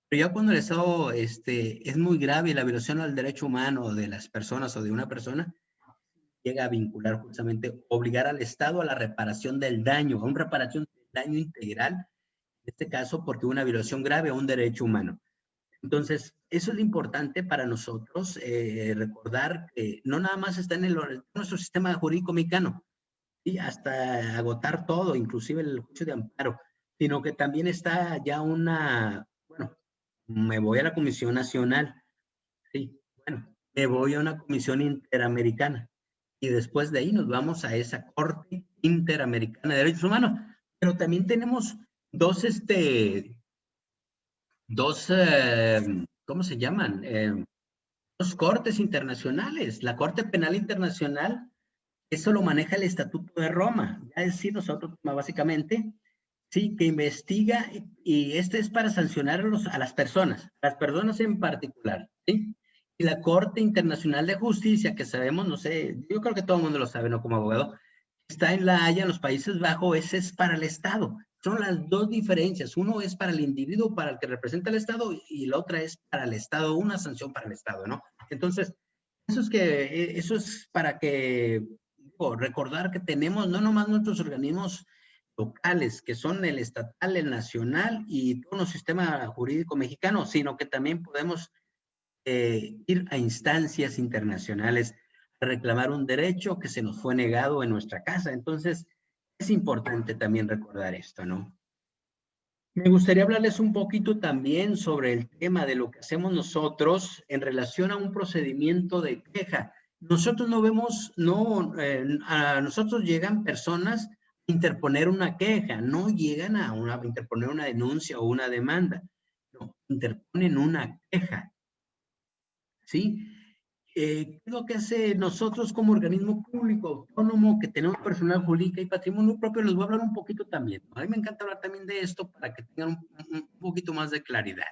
Pero ya cuando el Estado es muy grave y la violación al derecho humano de las personas o de una persona, llega a vincular justamente, obligar al Estado a la reparación del daño, a una reparación del daño integral, en este caso porque una violación grave a un derecho humano. Entonces, eso es lo importante para nosotros, recordar que no nada más está en nuestro sistema jurídico mexicano, y hasta agotar todo, inclusive el juicio de amparo, sino que también está ya me voy a la Comisión Nacional, sí, me voy a una Comisión Interamericana y después de ahí nos vamos a esa Corte Interamericana de Derechos Humanos. Pero también tenemos dos, ¿cómo se llaman? Dos cortes internacionales. La Corte Penal Internacional, eso lo maneja el Estatuto de Roma, ya decir nosotros básicamente, sí, que investiga y este es para sancionar a las personas en particular, ¿sí? Y la Corte Internacional de Justicia, que sabemos, no sé, yo creo que todo el mundo lo sabe, ¿no? Como abogado, está en La Haya, en los Países Bajos, ese es para el Estado. Son las dos diferencias. Uno es para el individuo, para el que representa el Estado, y la otra es para el Estado, una sanción para el Estado, ¿no? Entonces, eso es para que, recordar que tenemos no nomás nuestros organismos locales, que son el estatal, el nacional y todo el sistema jurídico mexicano, sino que también podemos ir a instancias internacionales reclamar un derecho que se nos fue negado en nuestra casa. Entonces, es importante también recordar esto, ¿no? Me gustaría hablarles un poquito también sobre el tema de lo que hacemos nosotros en relación a un procedimiento de queja. Nosotros no vemos, a nosotros llegan personas a interponer una queja, no llegan a interponer una denuncia o una demanda, no, interponen una queja, ¿sí? ¿Qué es lo que hace nosotros como organismo público autónomo que tenemos personal jurídico y patrimonio propio? Les voy a hablar un poquito también. A mí me encanta hablar también de esto para que tengan un poquito más de claridad,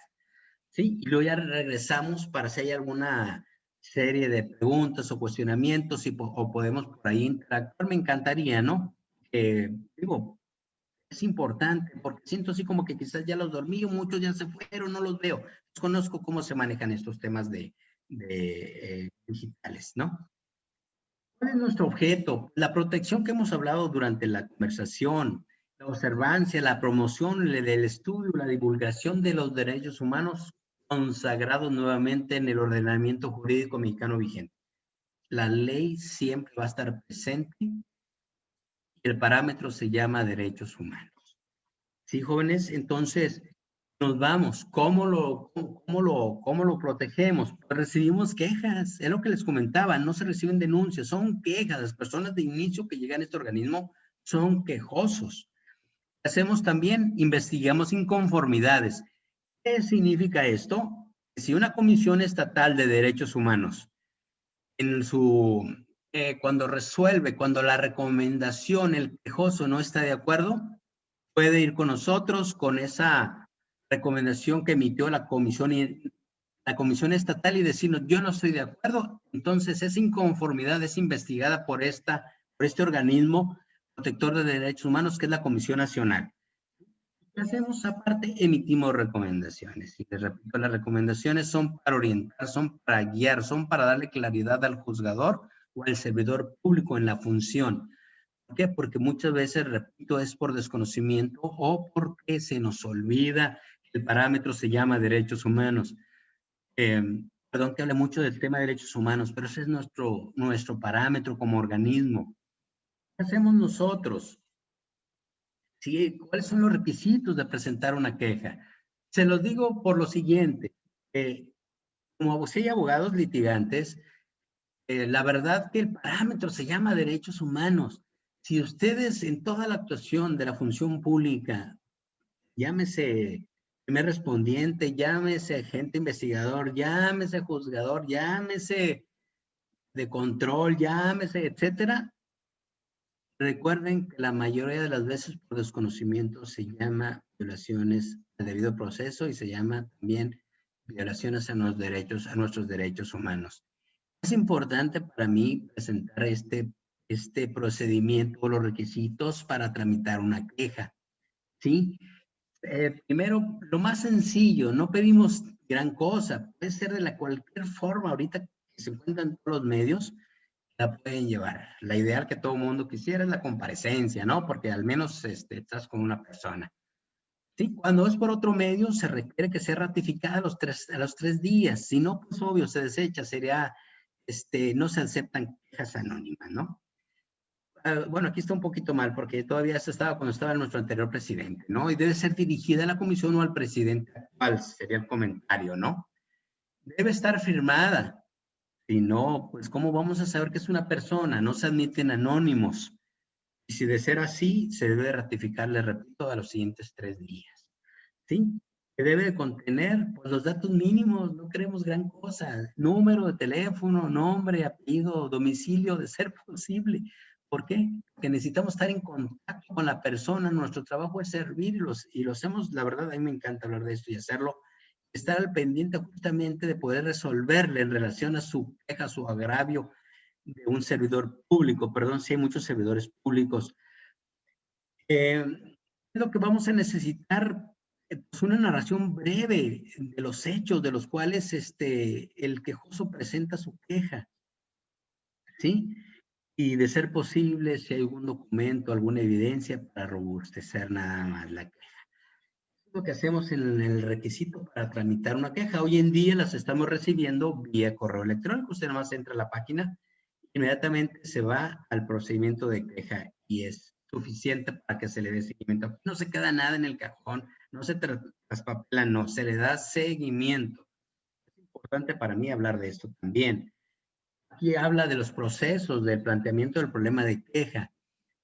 ¿sí? Y luego ya regresamos para si hay alguna serie de preguntas o cuestionamientos o podemos por ahí interactuar. Me encantaría, ¿no? Digo, es importante porque siento así como que quizás ya los dormí, muchos ya se fueron, no los veo. Conozco cómo se manejan estos temas digitales, ¿no? ¿Cuál es nuestro objeto? La protección que hemos hablado durante la conversación, la observancia, la promoción del estudio, la divulgación de los derechos humanos consagrados nuevamente en el ordenamiento jurídico mexicano vigente. La ley siempre va a estar presente y el parámetro se llama derechos humanos. ¿Sí, jóvenes? Entonces, nos vamos. ¿Cómo lo protegemos? Pues recibimos quejas, es lo que les comentaba, no se reciben denuncias, son quejas. Las personas de inicio que llegan a este organismo son quejosos. Hacemos también, investigamos inconformidades. ¿Qué significa esto? Si una comisión estatal de derechos humanos, cuando la recomendación, el quejoso no está de acuerdo, puede ir con nosotros con esa recomendación que emitió la comisión estatal y decirnos, yo no estoy de acuerdo. Entonces, esa inconformidad es investigada por este organismo protector de derechos humanos, que es la Comisión Nacional. ¿Qué hacemos? Aparte, emitimos recomendaciones. Y les repito, las recomendaciones son para orientar, son para guiar, son para darle claridad al juzgador o al servidor público en la función. ¿Por qué? Porque muchas veces, repito, es por desconocimiento o porque se nos olvida que el parámetro se llama derechos humanos. Perdón que hable mucho del tema de derechos humanos, pero ese es nuestro parámetro como organismo. ¿Qué hacemos nosotros? ¿Sí? ¿Cuáles son los requisitos de presentar una queja? Se los digo por lo siguiente. Como si hay abogados litigantes, la verdad que el parámetro se llama derechos humanos. Si ustedes en toda la actuación de la función pública, llámese primer respondiente, llámese agente investigador, llámese juzgador, llámese de control, llámese, etcétera, recuerden que la mayoría de las veces por desconocimiento se llama violaciones al debido proceso y se llama también violaciones a nuestros derechos humanos. Es importante para mí presentar este procedimiento o los requisitos para tramitar una queja, ¿sí? Primero, lo más sencillo, no pedimos gran cosa, puede ser de cualquier forma, ahorita que se encuentran todos los medios, la pueden llevar. La ideal que todo mundo quisiera es la comparecencia, ¿no? Porque al menos estás con una persona. Sí, cuando es por otro medio, se requiere que sea ratificada a los 3 días. Si no, pues obvio, se desecha, no se aceptan quejas anónimas, ¿no? Bueno, aquí está un poquito mal, porque todavía cuando estaba nuestro anterior presidente, ¿no? Y debe ser dirigida a la comisión o al presidente actual, sería el comentario, ¿no? Debe estar firmada. Si no, pues ¿cómo vamos a saber que es una persona? No se admiten anónimos. Y si de ser así, se debe ratificar, les repito, a los siguientes 3 días. ¿Sí? Que debe contener pues, los datos mínimos, no queremos gran cosa. Número de teléfono, nombre, apellido, domicilio, de ser posible. ¿Por qué? Porque necesitamos estar en contacto con la persona. Nuestro trabajo es servir y lo hacemos, la verdad, a mí me encanta hablar de esto y hacerlo. Estar al pendiente justamente de poder resolverle en relación a su queja, su agravio de un servidor público. Perdón, si hay muchos servidores públicos. Es lo que vamos a necesitar, pues una narración breve de los hechos de los cuales el quejoso presenta su queja, ¿sí? Y de ser posible, si hay algún documento, alguna evidencia para robustecer nada más la queja. Es lo que hacemos en el requisito para tramitar una queja. Hoy en día las estamos recibiendo vía correo electrónico. Usted nada más entra a la página inmediatamente se va al procedimiento de queja y es suficiente para que se le dé seguimiento. No se queda nada en el cajón, no se traspapela, no, se le da seguimiento. Es importante para mí hablar de esto también. Aquí habla de los procesos del planteamiento del problema de queja.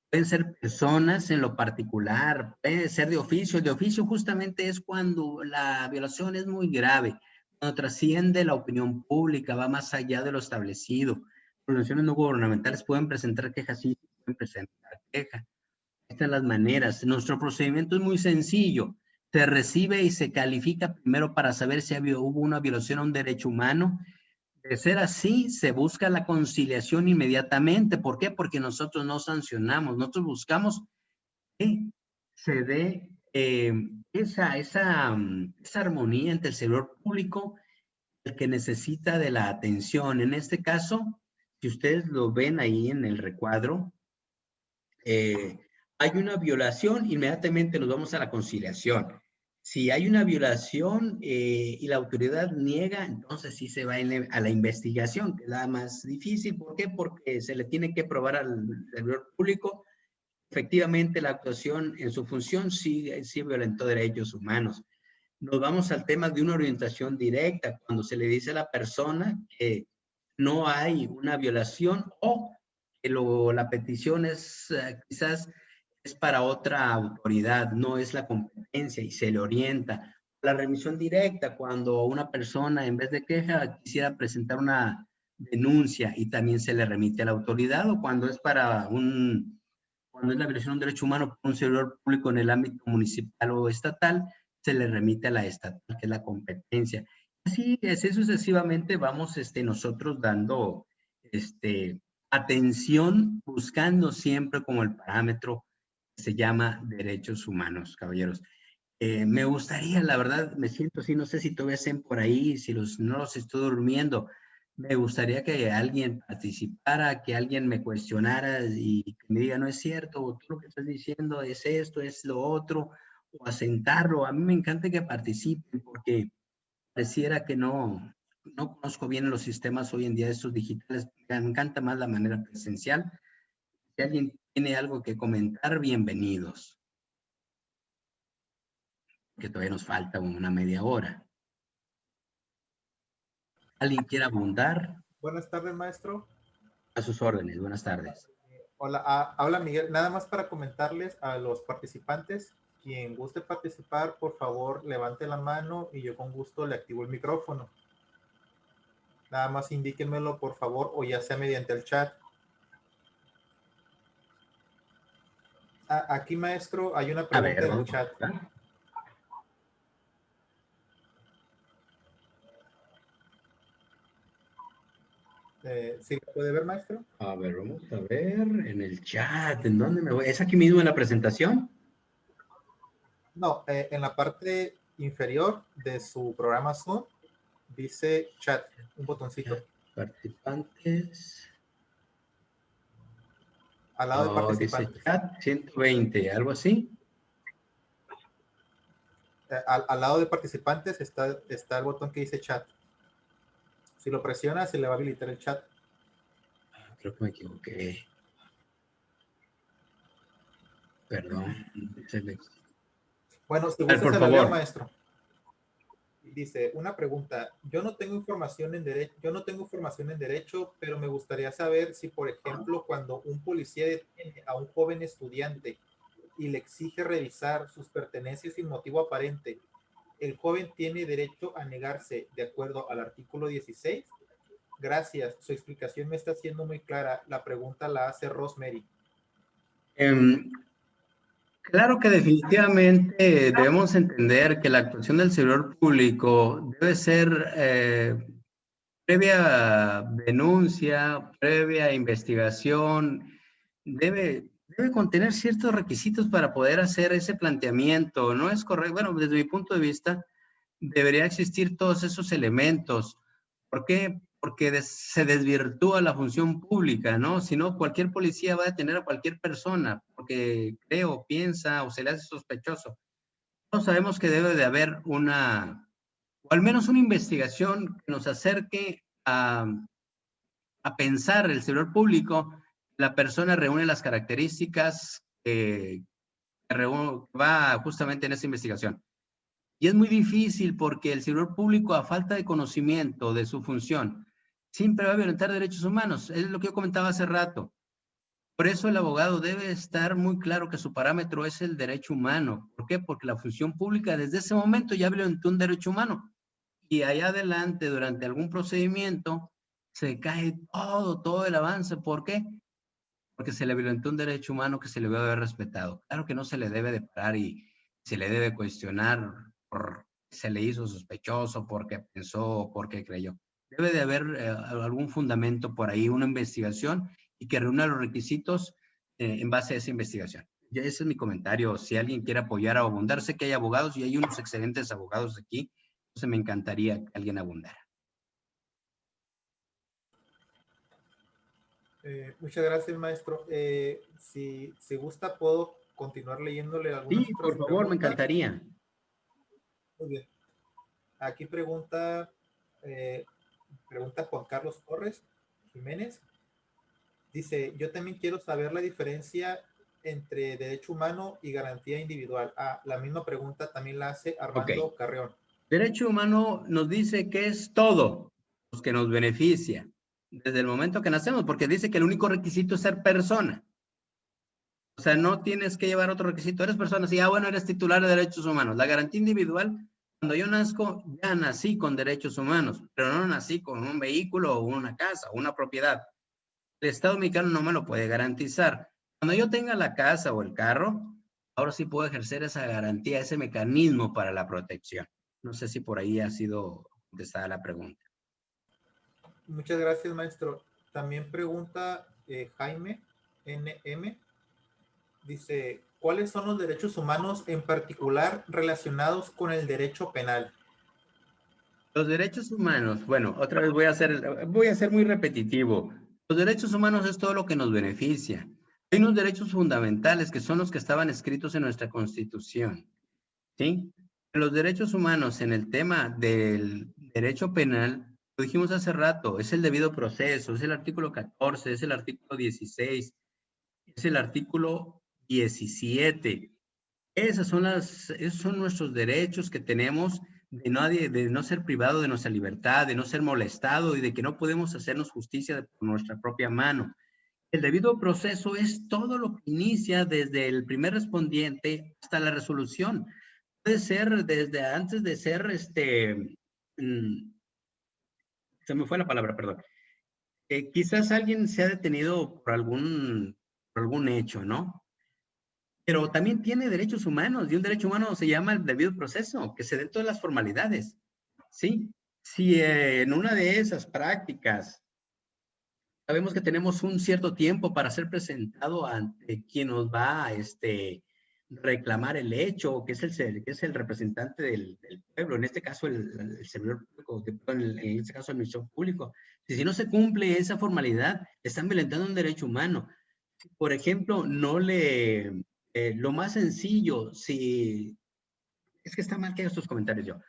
Pueden ser personas en lo particular, puede ser de oficio. De oficio justamente es cuando la violación es muy grave, cuando trasciende la opinión pública, va más allá de lo establecido. Organizaciones no gubernamentales pueden presentar quejas, sí, pueden presentar quejas. Estas son las maneras. Nuestro procedimiento es muy sencillo. Se recibe y se califica primero para saber si hubo una violación a un derecho humano. De ser así, se busca la conciliación inmediatamente. ¿Por qué? Porque nosotros no sancionamos, nosotros buscamos que se dé esa armonía entre el servidor público y el que necesita de la atención. En este caso, si ustedes lo ven ahí en el recuadro, hay una violación, inmediatamente nos vamos a la conciliación. Si hay una violación y la autoridad niega, entonces sí se va a la investigación, que es la más difícil. ¿Por qué? Porque se le tiene que probar al servidor público efectivamente la actuación en su función sí violentó derechos humanos. Nos vamos al tema de una orientación directa, cuando se le dice a la persona que no hay una violación o que la petición es quizás es para otra autoridad, no es la competencia y se le orienta. La remisión directa, cuando una persona en vez de queja quisiera presentar una denuncia y también se le remite a la autoridad, o cuando es para cuando es la violación de un derecho humano por un servidor público en el ámbito municipal o estatal, se le remite a la estatal, que es la competencia. Así sucesivamente vamos nosotros dando atención, buscando siempre como el parámetro que se llama derechos humanos, caballeros. Me gustaría, la verdad, me siento así, no sé si todavía estén por ahí, si no los estoy durmiendo. Me gustaría que alguien participara, que alguien me cuestionara y que me diga, no es cierto, tú lo que estás diciendo es esto, es lo otro, o asentarlo. A mí me encanta que participen porque pareciera que no conozco bien los sistemas hoy en día, estos digitales. Me encanta más la manera presencial. Si alguien tiene algo que comentar, bienvenidos. Que todavía nos falta una media hora. ¿Alguien quiere abundar? Buenas tardes, maestro. A sus órdenes, buenas tardes. Hola, habla Miguel. Nada más para comentarles a los participantes, quien guste participar, por favor, levante la mano y yo con gusto le activo el micrófono. Nada más indíquenmelo, por favor, o ya sea mediante el chat. Aquí, maestro, hay una pregunta en el chat. ¿Sí lo puede ver, maestro? A ver, vamos a ver en el chat. ¿En dónde me voy? ¿Es aquí mismo en la presentación? No, en la parte inferior de su programa Zoom dice chat, un botoncito. Participantes. Al lado de participantes. Dice chat 120, algo así. Al lado de participantes está el botón que dice chat. Si lo presiona, se le va a habilitar el chat. Creo que me equivoqué. Perdón. Bueno, si gusta, se la leo, maestro. Dice, una pregunta. Yo no tengo información en derecho, pero me gustaría saber si, por ejemplo, cuando un policía detiene a un joven estudiante y le exige revisar sus pertenencias sin motivo aparente, ¿el joven tiene derecho a negarse de acuerdo al artículo 16? Gracias, su explicación me está siendo muy clara. La pregunta la hace Rosemary. Claro que definitivamente debemos entender que la actuación del servidor público debe ser previa denuncia, previa investigación, debe contener ciertos requisitos para poder hacer ese planteamiento. No es correcto, bueno, desde mi punto de vista, debería existir todos esos elementos. ¿Por qué? Porque se desvirtúa la función pública, ¿no? Si no, cualquier policía va a detener a cualquier persona porque cree o piensa o se le hace sospechoso. Todos sabemos que debe de haber o al menos una investigación que nos acerque a a pensar el servidor público, la persona reúne las características que va justamente en esa investigación. Y es muy difícil porque el servidor público, a falta de conocimiento de su función, siempre va a violentar derechos humanos. Es lo que yo comentaba hace rato. Por eso el abogado debe estar muy claro que su parámetro es el derecho humano. ¿Por qué? Porque la función pública desde ese momento ya violentó un derecho humano. Y allá adelante, durante algún procedimiento, se cae todo el avance. ¿Por qué? Porque se le violentó un derecho humano que se le debe haber respetado. Claro que no se le debe de parar y se le debe cuestionar por qué se le hizo sospechoso, porque pensó, porque creyó. Debe de haber algún fundamento por ahí, una investigación y que reúna los requisitos en base a esa investigación. Y ese es mi comentario. Si alguien quiere apoyar o abundar, sé que hay abogados y hay unos excelentes abogados aquí. Entonces me encantaría que alguien abundara. Muchas gracias, maestro. Si gusta, puedo continuar leyéndole algunas Sí, otras por favor, me preguntas. encantaría. Muy bien. Aquí pregunta Juan Carlos Torres Jiménez. Dice, yo también quiero saber la diferencia entre derecho humano y garantía individual. La misma pregunta también la hace Armando Carreón. Derecho humano nos dice que es todo lo que nos beneficia desde el momento que nacemos, porque dice que el único requisito es ser persona. O sea, no tienes que llevar otro requisito. Eres persona, sí, bueno, eres titular de derechos humanos. La garantía individual, cuando yo nazco, ya nací con derechos humanos, pero no nací con un vehículo o una casa o una propiedad. El Estado mexicano no me lo puede garantizar. Cuando yo tenga la casa o el carro, ahora sí puedo ejercer esa garantía, ese mecanismo para la protección. No sé si por ahí ha sido contestada la pregunta. Muchas gracias, maestro. También pregunta Jaime NM. Dice, ¿cuáles son los derechos humanos en particular relacionados con el derecho penal? Los derechos humanos, bueno, otra vez voy a ser muy repetitivo. Los derechos humanos es todo lo que nos beneficia. Hay unos derechos fundamentales que son los que estaban escritos en nuestra Constitución, ¿sí? Los derechos humanos en el tema del derecho penal, lo dijimos hace rato, es el debido proceso, es el artículo 14, es el artículo 16, es el artículo 17. Esos son nuestros derechos que tenemos de no ser privado de nuestra libertad, de no ser molestado y de que no podemos hacernos justicia por nuestra propia mano. El debido proceso es todo lo que inicia desde el primer respondiente hasta la resolución. Puede ser desde antes de ser, se me fue la palabra, perdón. Quizás alguien se ha detenido por algún hecho, ¿no? Pero también tiene derechos humanos y un derecho humano se llama el debido proceso, que se den todas las formalidades, ¿sí? Si en una de esas prácticas sabemos que tenemos un cierto tiempo para ser presentado ante quien nos va a reclamar el hecho, que es el representante del pueblo, en este caso el servidor público, en este caso el ministerio público. Si no se cumple esa formalidad, están violentando un derecho humano. Por ejemplo, lo más sencillo, si es que está mal que haga estos comentarios yo.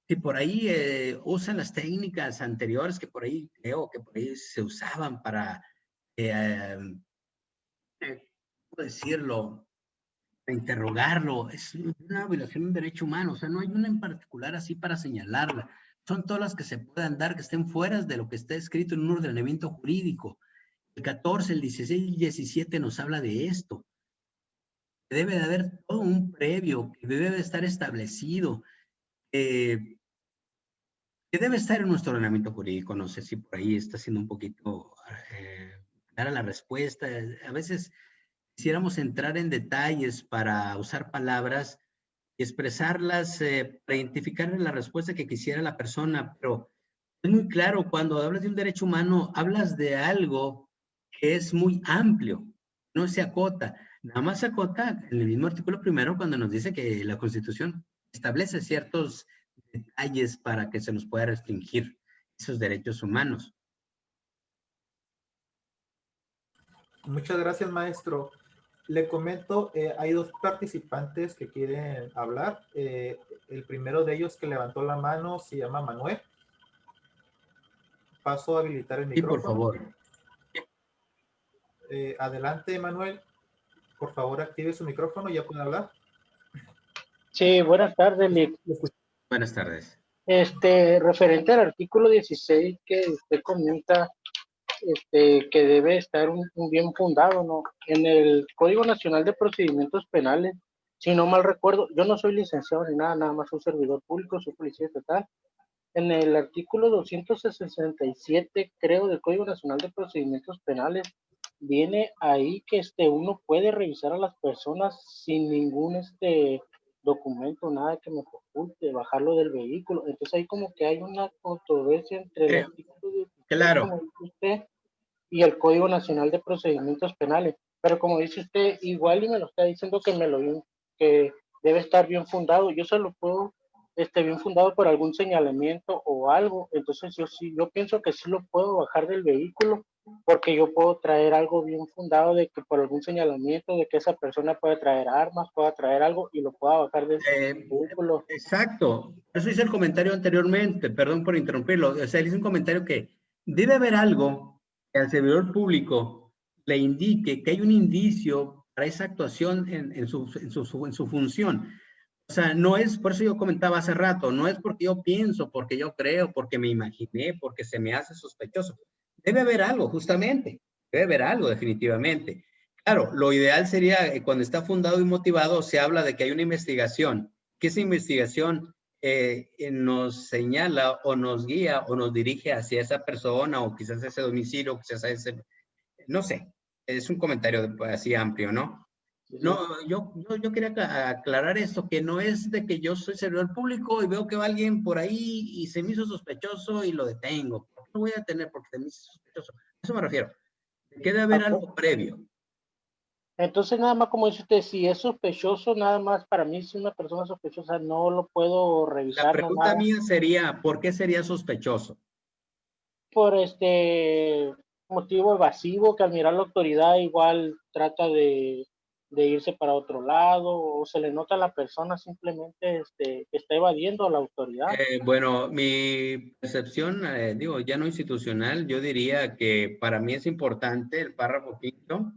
Si por ahí usan las técnicas anteriores que por ahí creo que por ahí se usaban para, ¿cómo decirlo? Para interrogarlo, es una violación de un derecho humano. O sea, no hay una en particular así para señalarla. Son todas las que se puedan dar que estén fuera de lo que está escrito en un ordenamiento jurídico. El 14, el 16 y el 17 nos habla de esto. Debe de haber todo un previo que debe de estar establecido, que debe estar en nuestro ordenamiento jurídico. No sé si por ahí está siendo un poquito clara la respuesta. A veces quisiéramos entrar en detalles para usar palabras y expresarlas para identificar la respuesta que quisiera la persona, pero es muy claro, cuando hablas de un derecho humano, hablas de algo que es muy amplio, no se acota. Nada más se acota en el mismo artículo primero cuando nos dice que la Constitución establece ciertos detalles para que se nos pueda restringir esos derechos humanos. Muchas gracias, maestro. Le comento, hay dos participantes que quieren hablar. El primero de ellos que levantó la mano se llama Manuel. paso a habilitar el Sí, por micrófono. favor. Adelante, Manuel. Por favor, active su micrófono. ¿Ya puede hablar? Sí, buenas tardes, Lick. Buenas tardes. Referente al artículo 16 que usted comenta, que debe estar un bien fundado, ¿no? En el Código Nacional de Procedimientos Penales, si no mal recuerdo, yo no soy licenciado ni nada, nada más soy servidor público, soy policía estatal. En el artículo 267, creo, del Código Nacional de Procedimientos Penales, viene ahí que uno puede revisar a las personas sin ningún documento, nada que me oculte, bajarlo del vehículo. Entonces ahí como que hay una controversia entre el artículo 16, Claro. como dice usted, y el Código Nacional de Procedimientos Penales. Pero como dice usted, igual y me lo está diciendo que debe estar bien fundado. Yo se lo puedo bien fundado por algún señalamiento o algo. Entonces yo pienso que sí lo puedo bajar del vehículo, porque yo puedo traer algo bien fundado de que por algún señalamiento de que esa persona puede traer armas, pueda traer algo y lo pueda bajar del vehículo. Exacto. Eso hice el comentario anteriormente, perdón por interrumpirlo. O sea, hice un comentario que debe haber algo que al servidor público le indique que hay un indicio para esa actuación en su función. O sea, no es, por eso yo comentaba hace rato, no es porque yo pienso, porque yo creo, porque me imaginé, porque se me hace sospechoso. Debe haber algo, justamente. Debe haber algo, definitivamente. Claro, lo ideal sería cuando está fundado y motivado, se habla de que hay una investigación, que esa investigación nos señala o nos guía o nos dirige hacia esa persona o quizás a ese domicilio, o quizás a ese, no sé, es un comentario así amplio, ¿no? No, yo quería aclarar esto, que no es de que yo soy servidor público y veo que va alguien por ahí y se me hizo sospechoso y lo detengo. ¿Por qué lo voy a detener? Porque se me hizo sospechoso. A eso me refiero. Que debe haber algo previo. Entonces, nada más como dice usted, si es sospechoso, nada más para mí, si una persona sospechosa no lo puedo La revisar, no pregunta nada, mía sería, ¿por qué sería sospechoso? por motivo evasivo que al mirar la autoridad igual trata de irse para otro lado o se le nota a la persona simplemente que está evadiendo a la autoridad. Bueno, mi percepción, digo, ya no institucional, yo diría que para mí es importante el párrafo quinto.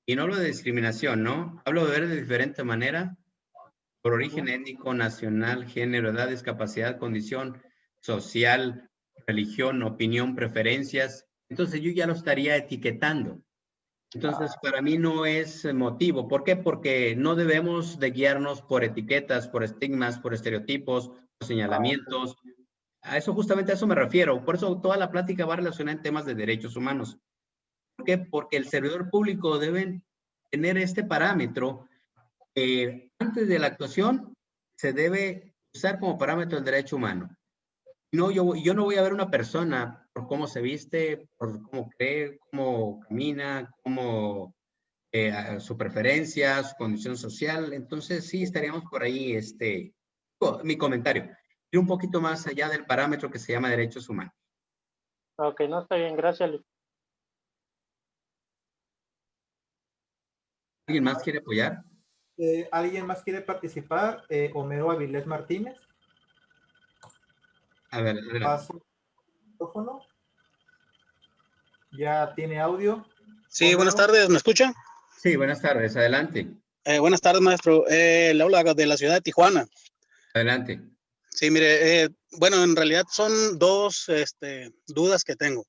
Y no hablo de discriminación, ¿no? Hablo de ver de diferente manera, por origen étnico, nacional, género, edad, discapacidad, condición social, religión, opinión, preferencias. Entonces yo ya lo estaría etiquetando. Entonces para mí no es motivo. ¿Por qué? Porque no debemos de guiarnos por etiquetas, por estigmas, por estereotipos, por señalamientos. A eso justamente a eso me refiero. Por eso toda la plática va relacionada en temas de derechos humanos. ¿Por qué? Porque el servidor público debe tener este parámetro que antes de la actuación se debe usar como parámetro el derecho humano. No, yo no voy a ver una persona por cómo se viste, por cómo cree, cómo camina, cómo su preferencia, su condición social. Entonces sí estaríamos por ahí, mi comentario. Ir un poquito más allá del parámetro que se llama derechos humanos. Ok, no está bien, gracias. ¿Alguien más quiere apoyar? ¿Alguien más quiere participar? Homero Avilés Martínez. A ver, adelante. Paso el micrófono. ¿Ya tiene audio? Sí, Homero. buenas tardes, ¿me escuchan? Sí, buenas tardes, adelante. Buenas tardes, maestro. Le hablo de la ciudad de Tijuana. Adelante. Sí, mire, bueno, en realidad son dos dudas que tengo.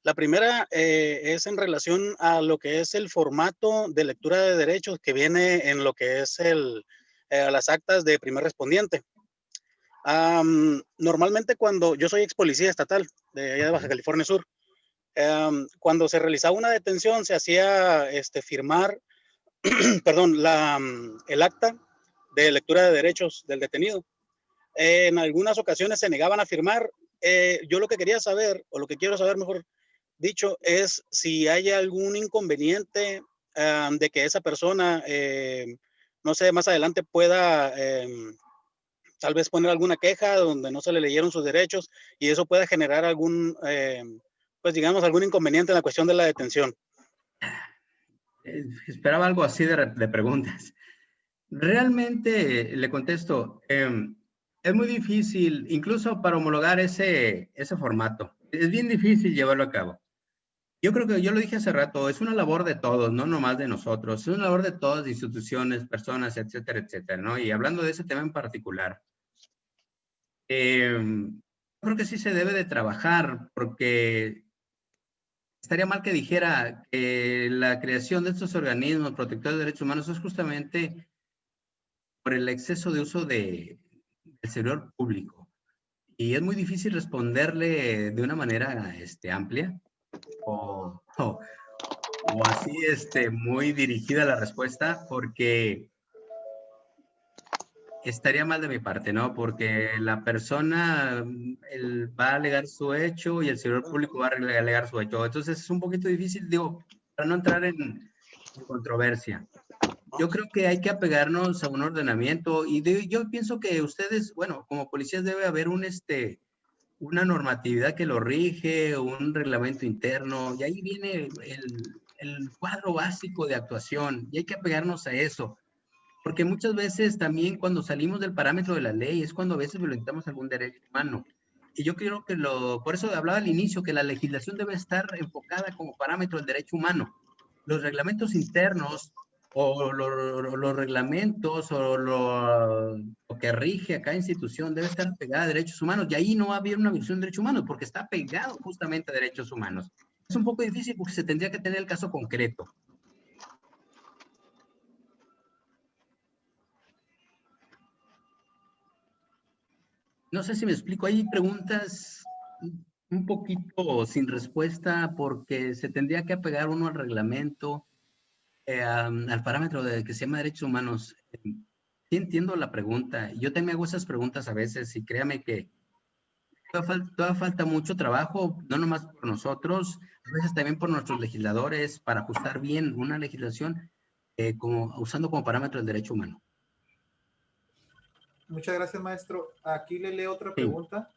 La primera es en relación a lo que es el formato de lectura de derechos que viene en lo que es las actas de primer respondiente. Normalmente cuando yo soy ex policía estatal de allá de Baja California Sur, cuando se realizaba una detención se hacía firmar perdón, el acta de lectura de derechos del detenido. En algunas ocasiones se negaban a firmar. Yo lo que quería saber, o lo que quiero saber mejor dicho, es si hay algún inconveniente de que esa persona, no sé, más adelante pueda tal vez poner alguna queja donde no se le leyeron sus derechos y eso pueda generar algún, pues digamos, algún inconveniente en la cuestión de la detención. Esperaba algo así de preguntas. Realmente le contesto, Es muy difícil, incluso para homologar ese formato. Es bien difícil llevarlo a cabo. Yo creo que yo lo dije hace rato, es una labor de todos, no nomás de nosotros, es una labor de todas, de instituciones, personas, etcétera, etcétera, ¿no? Y hablando de ese tema en particular, creo que sí se debe de trabajar, porque estaría mal que dijera que la creación de estos organismos protectores de derechos humanos es justamente por el exceso de uso del servidor público. Y es muy difícil responderle de una manera amplia o así muy dirigida la respuesta, porque estaría mal de mi parte, ¿no? Porque la persona va a alegar su hecho y el servidor público va a alegar su hecho. Entonces es un poquito difícil, digo, para no entrar en controversia. Yo creo que hay que apegarnos a un ordenamiento y yo pienso que ustedes, bueno, como policías debe haber una normatividad que lo rige, un reglamento interno, y ahí viene el cuadro básico de actuación, y hay que apegarnos a eso, porque muchas veces también cuando salimos del parámetro de la ley es cuando a veces violentamos algún derecho humano. Y yo creo que por eso hablaba al inicio, que la legislación debe estar enfocada como parámetro del derecho humano. Los reglamentos internos o los reglamentos o lo que rige a cada institución debe estar pegada a derechos humanos, y ahí no va a haber una visión de derechos humanos porque está pegado justamente a derechos humanos. Es un poco difícil porque se tendría que tener el caso concreto. No sé si me explico, hay preguntas un poquito sin respuesta porque se tendría que apegar uno al reglamento, al parámetro de que se llama derechos humanos. Sí entiendo la pregunta. Yo también hago esas preguntas a veces y créame que todavía falta mucho trabajo, no nomás por nosotros, a veces también por nuestros legisladores, para ajustar bien una legislación usando como parámetro el derecho humano. Muchas gracias, maestro. Aquí le leo otra Sí. pregunta.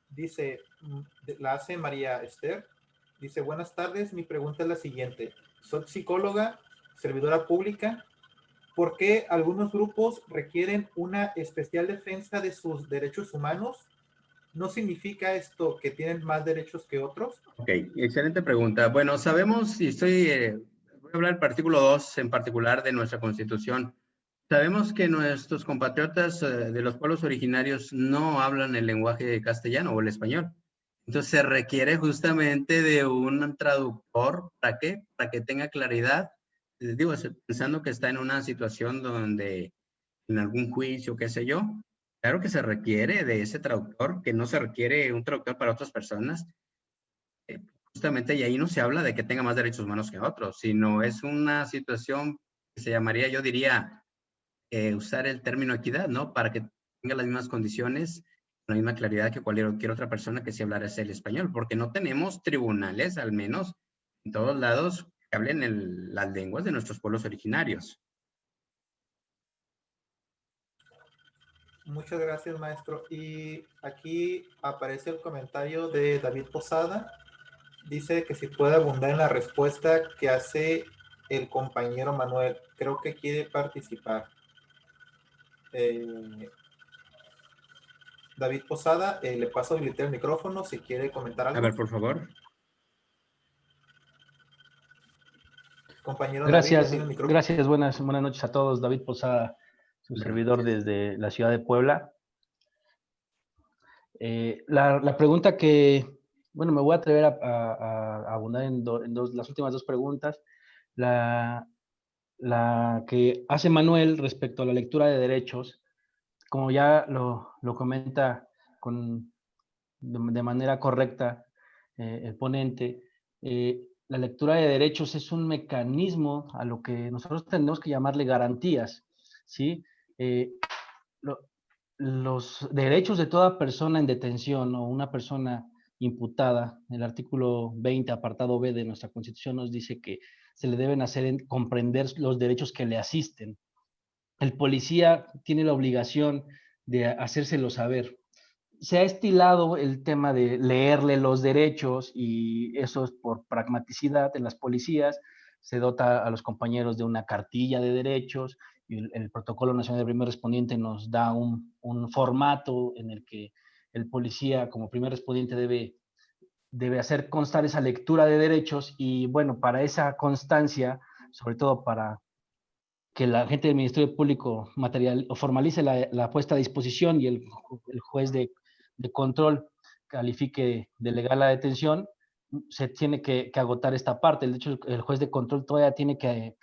Dice, la hace María Esther. Dice, buenas tardes, mi pregunta es la siguiente. Soy psicóloga, servidora pública. ¿Por qué algunos grupos requieren una especial defensa de sus derechos humanos? ¿No significa esto que tienen más derechos que otros? Ok, excelente pregunta. Bueno, sabemos, y voy a hablar del artículo 2 en particular de nuestra Constitución. Sabemos que nuestros compatriotas de los pueblos originarios no hablan el lenguaje castellano o el español. Entonces se requiere justamente de un traductor. ¿Para qué? Para que tenga claridad. Digo, pensando que está en una situación donde en algún juicio, qué sé yo, claro que se requiere de ese traductor, que no se requiere un traductor para otras personas. Justamente, y ahí no se habla de que tenga más derechos humanos que otros, sino es una situación que se llamaría, yo diría, usar el término equidad, ¿no? Para que tenga las mismas condiciones, la misma claridad que cualquier otra persona que sí hablara el español, porque no tenemos tribunales, al menos en todos lados, que hablen las lenguas de nuestros pueblos originarios. Muchas gracias, maestro. Y aquí aparece el comentario de David Posada. Dice que si puede abundar en la respuesta que hace el compañero Manuel. Creo que quiere participar. David Posada, le paso a habilitar el micrófono si quiere comentar algo. A ver, por favor. Compañero Gracias, David, el gracias, buenas noches a todos. David Posada, su servidor desde la ciudad de Puebla. La pregunta que, bueno, me voy a atrever a abundar en las últimas dos preguntas. La que hace Manuel respecto a la lectura de derechos, como ya lo comenta de manera correcta el ponente, la lectura de derechos es un mecanismo a lo que nosotros tenemos que llamarle garantías, ¿sí? Los derechos de toda persona en detención o una persona imputada, el artículo 20, apartado B de nuestra Constitución nos dice que se le deben hacer comprender los derechos que le asisten. El policía tiene la obligación de hacérselo saber. Se ha estilado el tema de leerle los derechos y eso es por pragmaticidad de las policías. Se dota a los compañeros de una cartilla de derechos y el Protocolo Nacional de Primer Respondiente nos da un formato en el que el policía como primer respondiente debe hacer constar esa lectura de derechos y bueno, para esa constancia, sobre todo para que la gente del Ministerio Público formalice la puesta a disposición y el juez de control califique de legal la detención, se tiene que agotar esta parte. De hecho, el juez de control todavía tiene que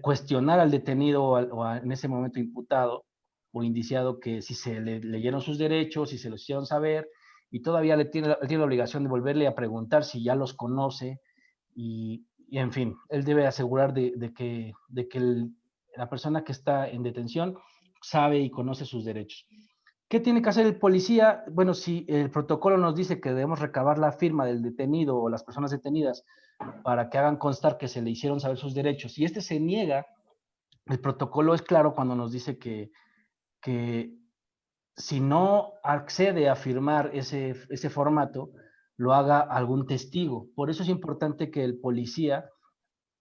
cuestionar al detenido o en ese momento imputado o indiciado que si se le leyeron sus derechos, si se los hicieron saber, y todavía tiene la obligación de volverle a preguntar si ya los conoce y en fin, él debe asegurar de que la persona que está en detención sabe y conoce sus derechos. ¿Qué tiene que hacer el policía? Bueno, si el protocolo nos dice que debemos recabar la firma del detenido o las personas detenidas para que hagan constar que se le hicieron saber sus derechos, y este se niega, el protocolo es claro cuando nos dice que si no accede a firmar ese formato, lo haga algún testigo. Por eso es importante que el policía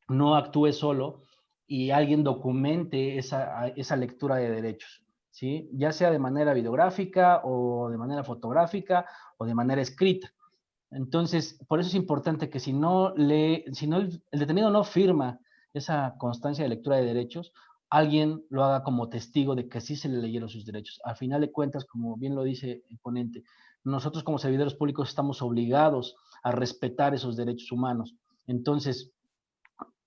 no actúe solo y alguien documente esa lectura de derechos, ¿sí? Ya sea de manera videográfica o de manera fotográfica o de manera escrita. Entonces, por eso es importante que si el detenido no firma esa constancia de lectura de derechos, alguien lo haga como testigo de que sí se le leyeron sus derechos. Al final de cuentas, como bien lo dice el ponente, nosotros como servidores públicos estamos obligados a respetar esos derechos humanos. Entonces,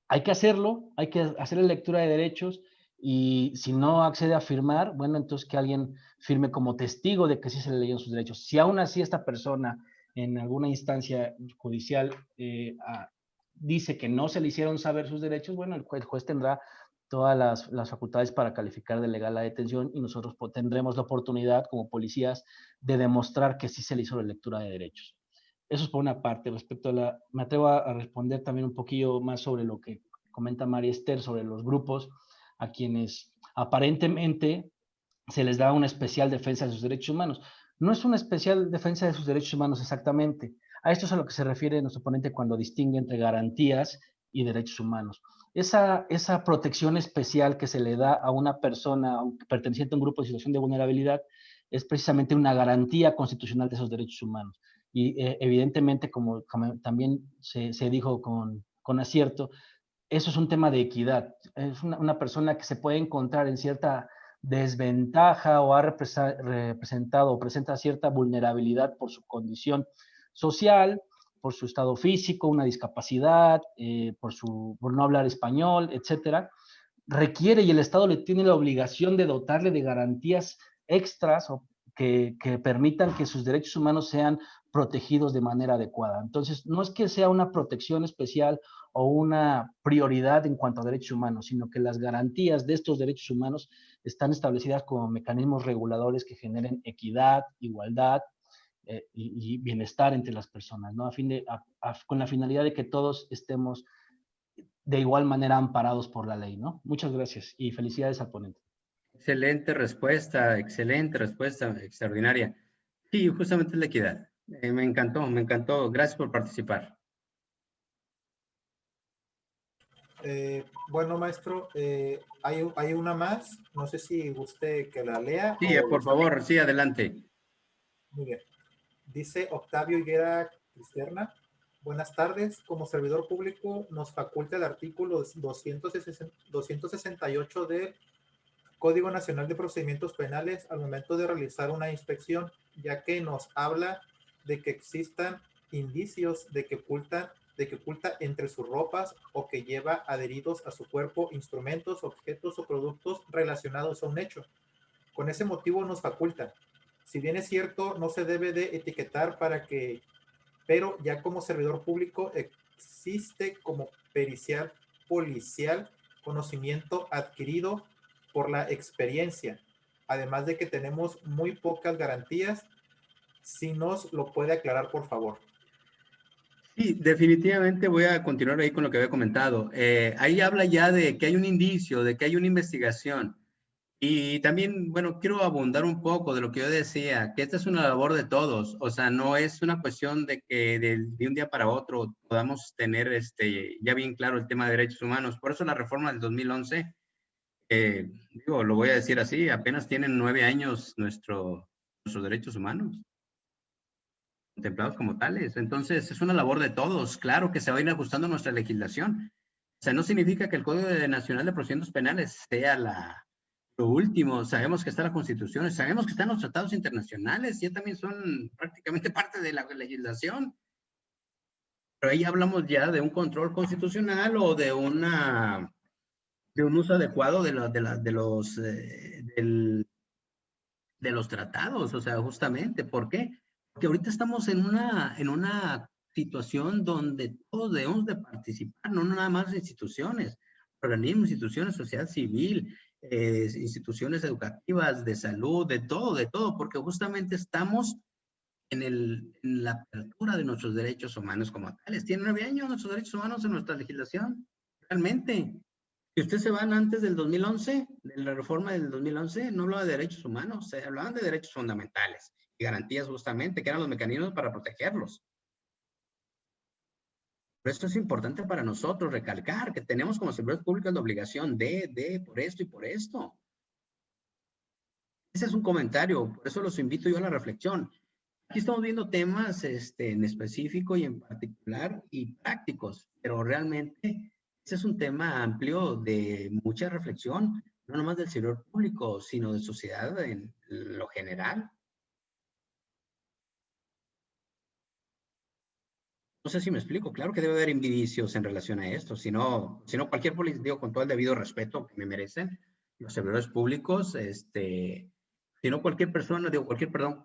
hay que hacerlo, hay que hacer la lectura de derechos y si no accede a firmar, bueno, entonces que alguien firme como testigo de que sí se le leyeron sus derechos. Si aún así esta persona en alguna instancia judicial dice que no se le hicieron saber sus derechos, bueno, el juez tendrá todas las facultades para calificar de legal la detención y nosotros tendremos la oportunidad como policías de demostrar que sí se le hizo la lectura de derechos. Eso es por una parte. Respecto a me atrevo a responder también un poquillo más sobre lo que comenta María Esther sobre los grupos a quienes aparentemente se les da una especial defensa de sus derechos humanos. No es una especial defensa de sus derechos humanos exactamente. A esto es a lo que se refiere nuestro ponente cuando distingue entre garantías y derechos humanos. Esa protección especial que se le da a una persona perteneciente a un grupo de situación de vulnerabilidad es precisamente una garantía constitucional de esos derechos humanos. Y evidentemente, como también se dijo con acierto, eso es un tema de equidad. Es una persona que se puede encontrar en cierta desventaja o ha representado o presenta cierta vulnerabilidad por su condición social, por su estado físico, una discapacidad, por no hablar español, etcétera, requiere y el Estado le tiene la obligación de dotarle de garantías extras o que permitan que sus derechos humanos sean protegidos de manera adecuada. Entonces, no es que sea una protección especial o una prioridad en cuanto a derechos humanos, sino que las garantías de estos derechos humanos están establecidas como mecanismos reguladores que generen equidad, igualdad y bienestar entre las personas, ¿no? Con la finalidad de que todos estemos de igual manera amparados por la ley, ¿no? Muchas gracias y felicidades al ponente. Excelente respuesta, extraordinaria. Sí, justamente la equidad. Me encantó. Gracias por participar. Bueno, maestro, hay una más. No sé si usted que la lea. Sí, por favor, sí, adelante. Muy bien. Dice Octavio Higuera Cristerna. Buenas tardes. Como servidor público nos faculta el artículo 268 del Código Nacional de Procedimientos Penales al momento de realizar una inspección, ya que nos habla de que existan indicios de que oculta entre sus ropas o que lleva adheridos a su cuerpo instrumentos, objetos o productos relacionados a un hecho. Con ese motivo nos faculta. Si bien es cierto, no se debe de etiquetar pero ya como servidor público existe como pericial policial conocimiento adquirido por la experiencia, además de que tenemos muy pocas garantías. Si nos lo puede aclarar, por favor. Sí, definitivamente voy a continuar ahí con lo que había comentado. Ahí habla ya de que hay un indicio, de que hay una investigación. Y también, bueno, quiero abundar un poco de lo que yo decía, que esta es una labor de todos. O sea, no es una cuestión de que de un día para otro podamos tener ya bien claro el tema de derechos humanos. Por eso la reforma del 2011 digo, lo voy a decir así, apenas tienen 9 años nuestros derechos humanos contemplados como tales. Entonces, es una labor de todos. Claro que se va a ir ajustando nuestra legislación. O sea, no significa que el Código Nacional de Procedimientos Penales sea lo último. Sabemos que está la Constitución, sabemos que están los tratados internacionales, ya también son prácticamente parte de la legislación. Pero ahí hablamos ya de un control constitucional o de un uso adecuado de los tratados. O sea, justamente, ¿por qué? Porque ahorita estamos en una situación donde todos debemos de participar, no nada más instituciones, organismos, instituciones, sociedad civil, instituciones educativas, de salud, de todo, porque justamente estamos en la apertura de nuestros derechos humanos como tales. Tienen 9 años nuestros derechos humanos en nuestra legislación, realmente. Si ustedes se van antes del 2011, de la reforma del 2011, no hablaba de derechos humanos, se hablaban de derechos fundamentales y garantías justamente, que eran los mecanismos para protegerlos. Por eso es importante para nosotros recalcar que tenemos como servidores públicos la obligación por esto y por esto. Ese es un comentario, por eso los invito yo a la reflexión. Aquí estamos viendo temas en específico y en particular y prácticos, pero realmente ese es un tema amplio de mucha reflexión, no nomás del servidor público, sino de sociedad en lo general. No sé si me explico, claro que debe haber indicios en relación a esto, si no cualquier policía, digo, con todo el debido respeto que me merecen los servidores públicos, si no cualquier persona,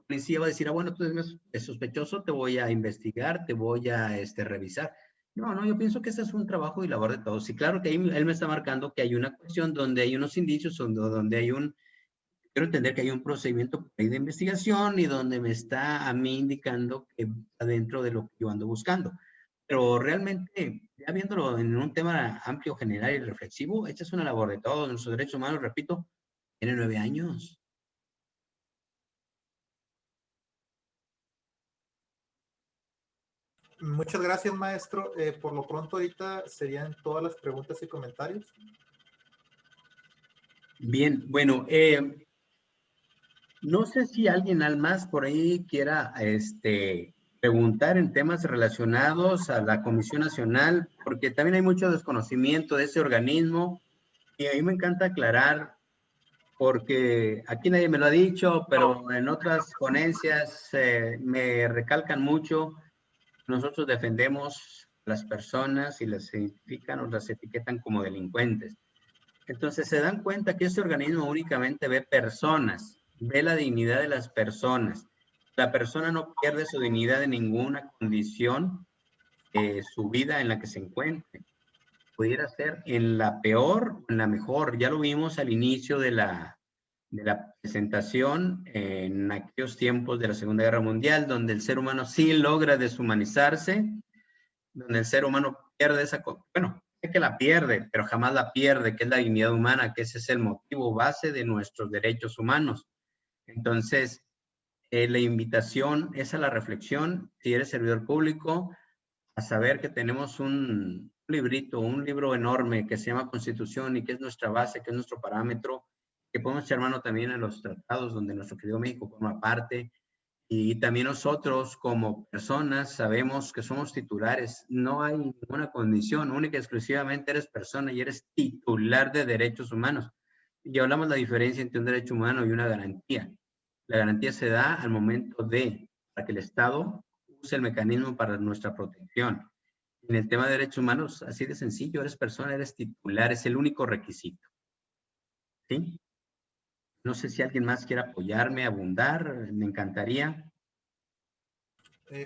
policía va a decir, bueno, tú eres sospechoso, te voy a investigar, te voy a revisar. No, yo pienso que ese es un trabajo y labor de todos. Y claro que ahí él me está marcando que hay una cuestión donde hay unos indicios, donde hay quiero entender que hay un procedimiento de investigación y donde me está a mí indicando que está dentro de lo que yo ando buscando. Pero realmente, ya viéndolo en un tema amplio, general y reflexivo, esta es una labor de todos. Nuestros derechos humanos, repito, tienen 9 años. Muchas gracias, maestro. Por lo pronto, ahorita serían todas las preguntas y comentarios. Bien, bueno, no sé si alguien al más por ahí quiera preguntar en temas relacionados a la Comisión Nacional, porque también hay mucho desconocimiento de ese organismo y a mí me encanta aclarar, porque aquí nadie me lo ha dicho, pero en otras ponencias me recalcan mucho. Nosotros defendemos las personas y las identifican o las etiquetan como delincuentes. Entonces se dan cuenta que este organismo únicamente ve personas, ve la dignidad de las personas. La persona no pierde su dignidad en ninguna condición de su vida en la que se encuentre. Pudiera ser en la peor o en la mejor. Ya lo vimos al inicio de la presentación en aquellos tiempos de la Segunda Guerra Mundial, donde el ser humano sí logra deshumanizarse, donde el ser humano pierde es que la pierde, pero jamás la pierde, que es la dignidad humana, que ese es el motivo base de nuestros derechos humanos. Entonces, la invitación es a la reflexión, si eres servidor público, a saber que tenemos un libro enorme que se llama Constitución y que es nuestra base, que es nuestro parámetro, que podemos echar mano también a los tratados donde nuestro querido México forma parte. Y también nosotros como personas sabemos que somos titulares. No hay ninguna condición, única y exclusivamente eres persona y eres titular de derechos humanos. Y hablamos de la diferencia entre un derecho humano y una garantía. La garantía se da al momento para que el Estado use el mecanismo para nuestra protección. En el tema de derechos humanos, así de sencillo, eres persona, eres titular, es el único requisito. ¿Sí? No sé si alguien más quiere apoyarme, abundar, me encantaría.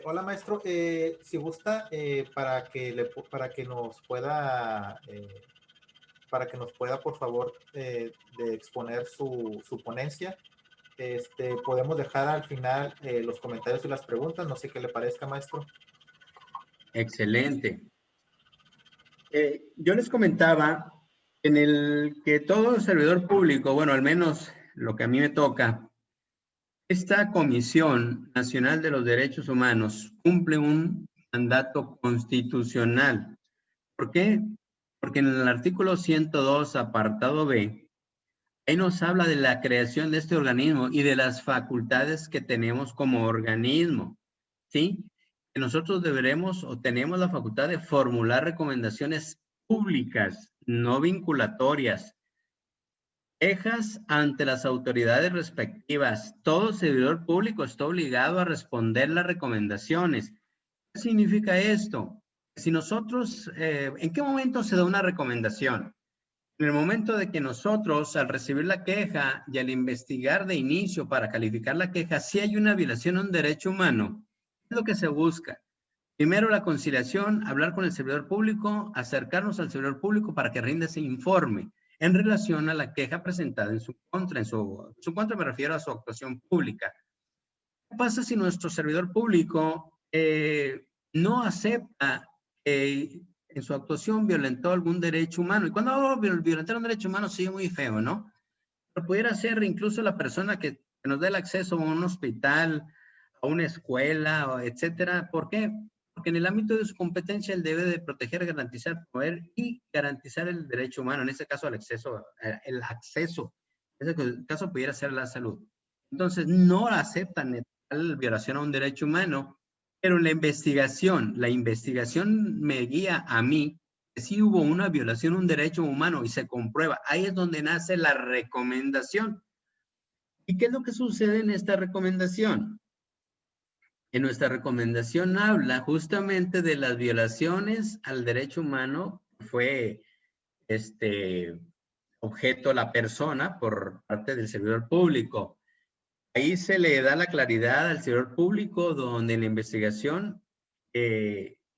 Hola, maestro. Si gusta, para que nos pueda, por favor, de exponer su ponencia, podemos dejar al final los comentarios y las preguntas. No sé qué le parezca, maestro. Excelente. Yo les comentaba en el que todo servidor público, bueno, al menos lo que a mí me toca, esta Comisión Nacional de los Derechos Humanos cumple un mandato constitucional. ¿Por qué? Porque en el artículo 102, apartado B, Ahí nos habla de la creación de este organismo y de las facultades que tenemos como organismo, ¿sí? Que nosotros deberemos o tenemos la facultad de formular recomendaciones públicas, no vinculatorias, quejas ante las autoridades respectivas. Todo servidor público está obligado a responder las recomendaciones. ¿Qué significa esto? Si nosotros, ¿en qué momento se da una recomendación? En el momento de que nosotros, al recibir la queja y al investigar de inicio para calificar la queja, si hay una violación a un derecho humano, ¿qué es lo que se busca? Primero, la conciliación, hablar con el servidor público, acercarnos al servidor público para que rinda ese informe en relación a la queja presentada en su contra. En su contra me refiero a su actuación pública. ¿Qué pasa si nuestro servidor público no acepta en su actuación violentó algún derecho humano? Y cuando violentar un derecho humano sigue muy feo, ¿no? Pero pudiera ser incluso la persona que nos dé el acceso a un hospital, a una escuela, etcétera. ¿Por qué? Porque en el ámbito de su competencia él debe de proteger, garantizar, proveer y garantizar el derecho humano, en este caso el acceso. En ese caso pudiera ser la salud. Entonces no aceptan tal violación a un derecho humano, pero la investigación me guía a mí que sí hubo una violación a un derecho humano y se comprueba. Ahí es donde nace la recomendación. ¿Y qué es lo que sucede en esta recomendación? En nuestra recomendación habla justamente de las violaciones al derecho humano que fue objeto la persona por parte del servidor público. Ahí se le da la claridad al servidor público donde en la investigación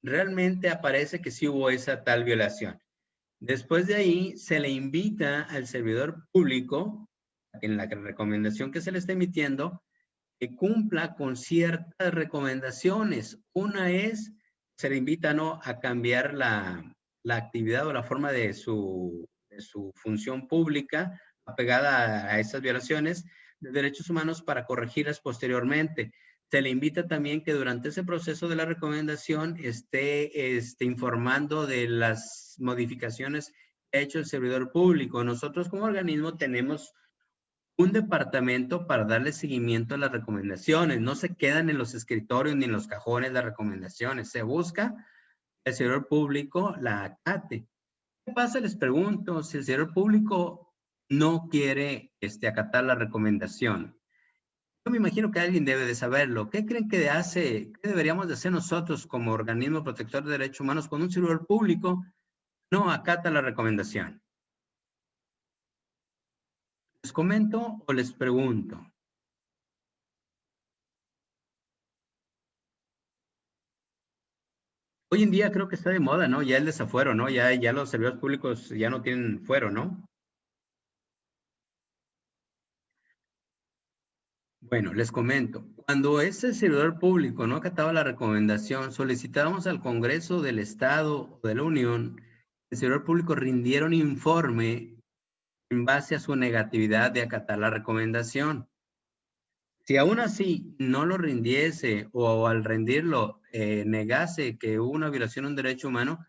realmente aparece que sí hubo esa tal violación. Después de ahí se le invita al servidor público en la recomendación que se le está emitiendo que cumpla con ciertas recomendaciones. Una es, se le invita ¿no? a cambiar la actividad o la forma de su función pública apegada a esas violaciones de derechos humanos para corregirlas posteriormente. Se le invita también que durante ese proceso de la recomendación esté informando de las modificaciones que ha hecho el servidor público. Nosotros como organismo tenemos un departamento para darle seguimiento a las recomendaciones. No se quedan en los escritorios ni en los cajones las recomendaciones. Se busca que el servidor público la acate. ¿Qué pasa? Les pregunto, si el servidor público no quiere acatar la recomendación. Yo me imagino que alguien debe de saberlo. ¿Qué creen que hace? ¿Qué deberíamos de hacer nosotros como organismo protector de derechos humanos cuando un servidor público no acata la recomendación? ¿Les comento o les pregunto? Hoy en día creo que está de moda, ¿no? Ya el desafuero, ¿no? Ya los servidores públicos ya no tienen fuero, ¿no? Bueno, les comento. Cuando ese servidor público no acataba la recomendación, solicitábamos al Congreso del Estado o de la Unión, el servidor público rindiera un informe en base a su negatividad de acatar la recomendación. Si aún así no lo rindiese o al rendirlo negase que hubo una violación a un derecho humano,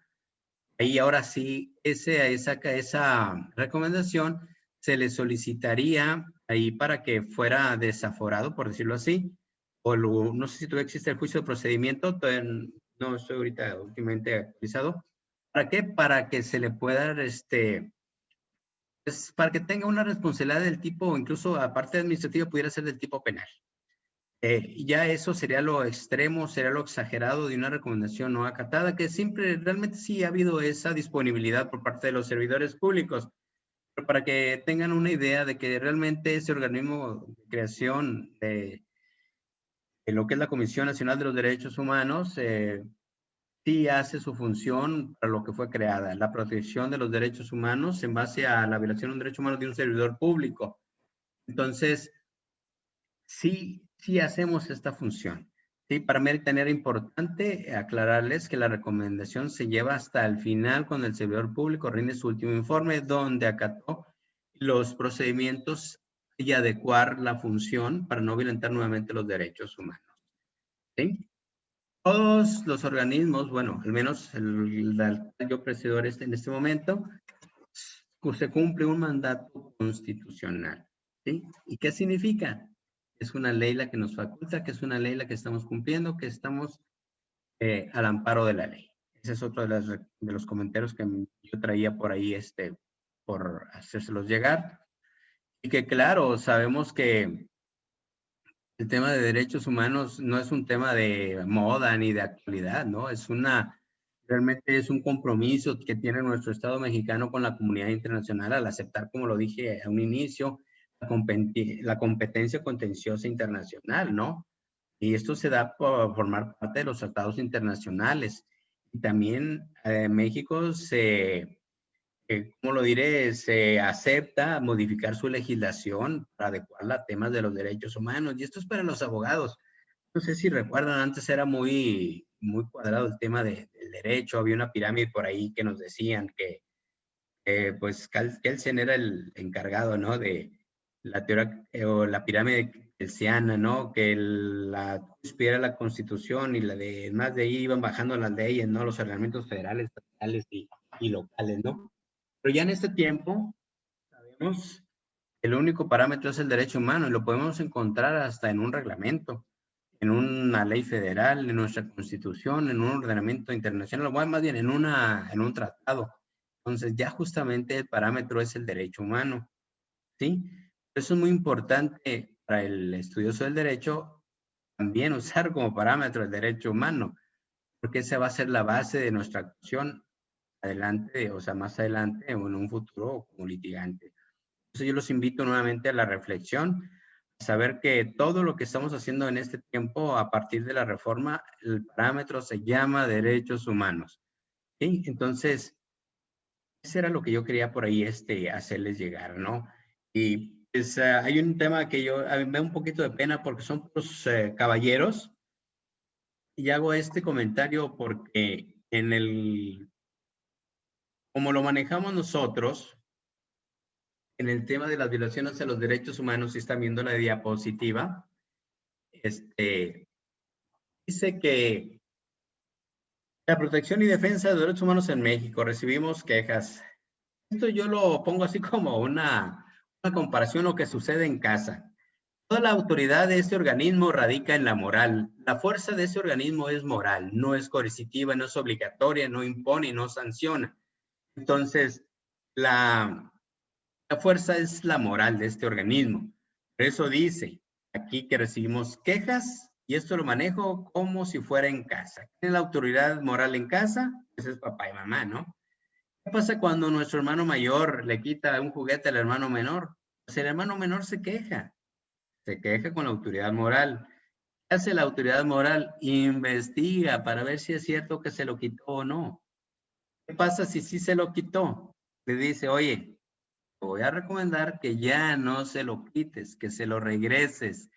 ahí ahora sí esa recomendación se le solicitaría ahí para que fuera desaforado, por decirlo así, o no sé si todavía existe el juicio de procedimiento, todavía no estoy ahorita últimamente actualizado. ¿Para qué? Para que se le pueda pues, para que tenga una responsabilidad del tipo, incluso aparte administrativa, pudiera ser del tipo penal. Ya eso sería lo extremo, sería lo exagerado de una recomendación no acatada, que siempre, realmente sí ha habido esa disponibilidad por parte de los servidores públicos, pero para que tengan una idea de que realmente ese organismo de creación de lo que es la Comisión Nacional de los Derechos Humanos, sí hace su función para lo que fue creada, la protección de los derechos humanos en base a la violación de un derecho humano de un servidor público. Entonces, sí hacemos esta función. Sí, para mí era importante aclararles que la recomendación se lleva hasta el final cuando el servidor público rinde su último informe donde acató los procedimientos y adecuar la función para no violentar nuevamente los derechos humanos. ¿Sí? Todos los organismos, bueno, al menos el yo presido en este momento, se cumple un mandato constitucional. ¿Sí? ¿Y qué significa? Es una ley la que nos faculta, que es una ley la que estamos cumpliendo, que estamos al amparo de la ley. Ese es otro de los comentarios que yo traía por ahí, por hacérselos llegar. Y que claro, sabemos que el tema de derechos humanos no es un tema de moda ni de actualidad, ¿no? Realmente es un compromiso que tiene nuestro Estado mexicano con la comunidad internacional al aceptar, como lo dije a un inicio, la competencia contenciosa internacional, ¿no? Y esto se da por formar parte de los tratados internacionales. Y también México ¿cómo lo diré? Se acepta modificar su legislación para adecuarla a temas de los derechos humanos. Y esto es para los abogados. No sé si recuerdan, antes era muy cuadrado el tema del derecho. Había una pirámide por ahí que nos decían que pues Kelsen era el encargado, ¿no? De la teoría o la pirámide kelsiana, ¿no? Que la cúspide era la Constitución y más de ahí iban bajando las leyes, ¿no? Los ordenamientos federales, estatales y locales, ¿no? Pero ya en este tiempo sabemos que el único parámetro es el derecho humano y lo podemos encontrar hasta en un reglamento, en una ley federal, en nuestra Constitución, en un ordenamiento internacional, o más bien en un tratado. Entonces ya justamente el parámetro es el derecho humano, ¿sí? Eso es muy importante para el estudioso del derecho también usar como parámetro el derecho humano, porque esa va a ser la base de nuestra acción adelante, o sea, más adelante o en un futuro como litigante. Entonces yo los invito nuevamente a la reflexión, a saber que todo lo que estamos haciendo en este tiempo a partir de la reforma, el parámetro se llama derechos humanos, ¿sí? Entonces, eso era lo que yo quería por ahí hacerles llegar, ¿no? Y pues hay un tema que a mí me da un poquito de pena porque son los caballeros, y hago este comentario porque como lo manejamos nosotros, en el tema de las violaciones a los derechos humanos, si están viendo la diapositiva, dice que la protección y defensa de derechos humanos en México, recibimos quejas. Esto yo lo pongo así como una comparación a lo que sucede en casa. Toda la autoridad de este organismo radica en la moral. La fuerza de ese organismo es moral, no es coercitiva, no es obligatoria, no impone, no sanciona. Entonces, la fuerza es la moral de este organismo. Por eso dice aquí que recibimos quejas y esto lo manejo como si fuera en casa. ¿Quién es la autoridad moral en casa? Pues es papá y mamá, ¿no? ¿Qué pasa cuando nuestro hermano mayor le quita un juguete al hermano menor? Pues el hermano menor se queja con la autoridad moral. ¿Qué hace la autoridad moral? Investiga para ver si es cierto que se lo quitó o no. ¿Qué pasa si sí se lo quitó? Le dice, oye, te voy a recomendar que ya no se lo quites, que se lo regreses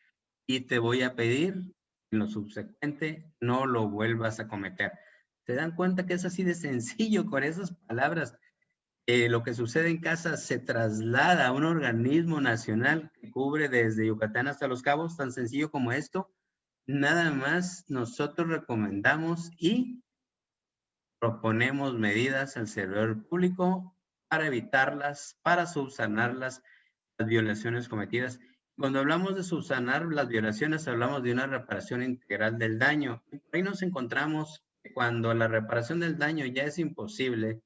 y te voy a pedir en lo subsecuente no lo vuelvas a cometer. ¿Se dan cuenta que es así de sencillo con esas palabras? Lo que sucede en casa se traslada a un organismo nacional que cubre desde Yucatán hasta Los Cabos, tan sencillo como esto. Nada más nosotros recomendamos y proponemos medidas al servidor público para evitarlas, para subsanarlas, las violaciones cometidas. Cuando hablamos de subsanar las violaciones, hablamos de una reparación integral del daño. Ahí nos encontramos que cuando la reparación del daño ya es imposible,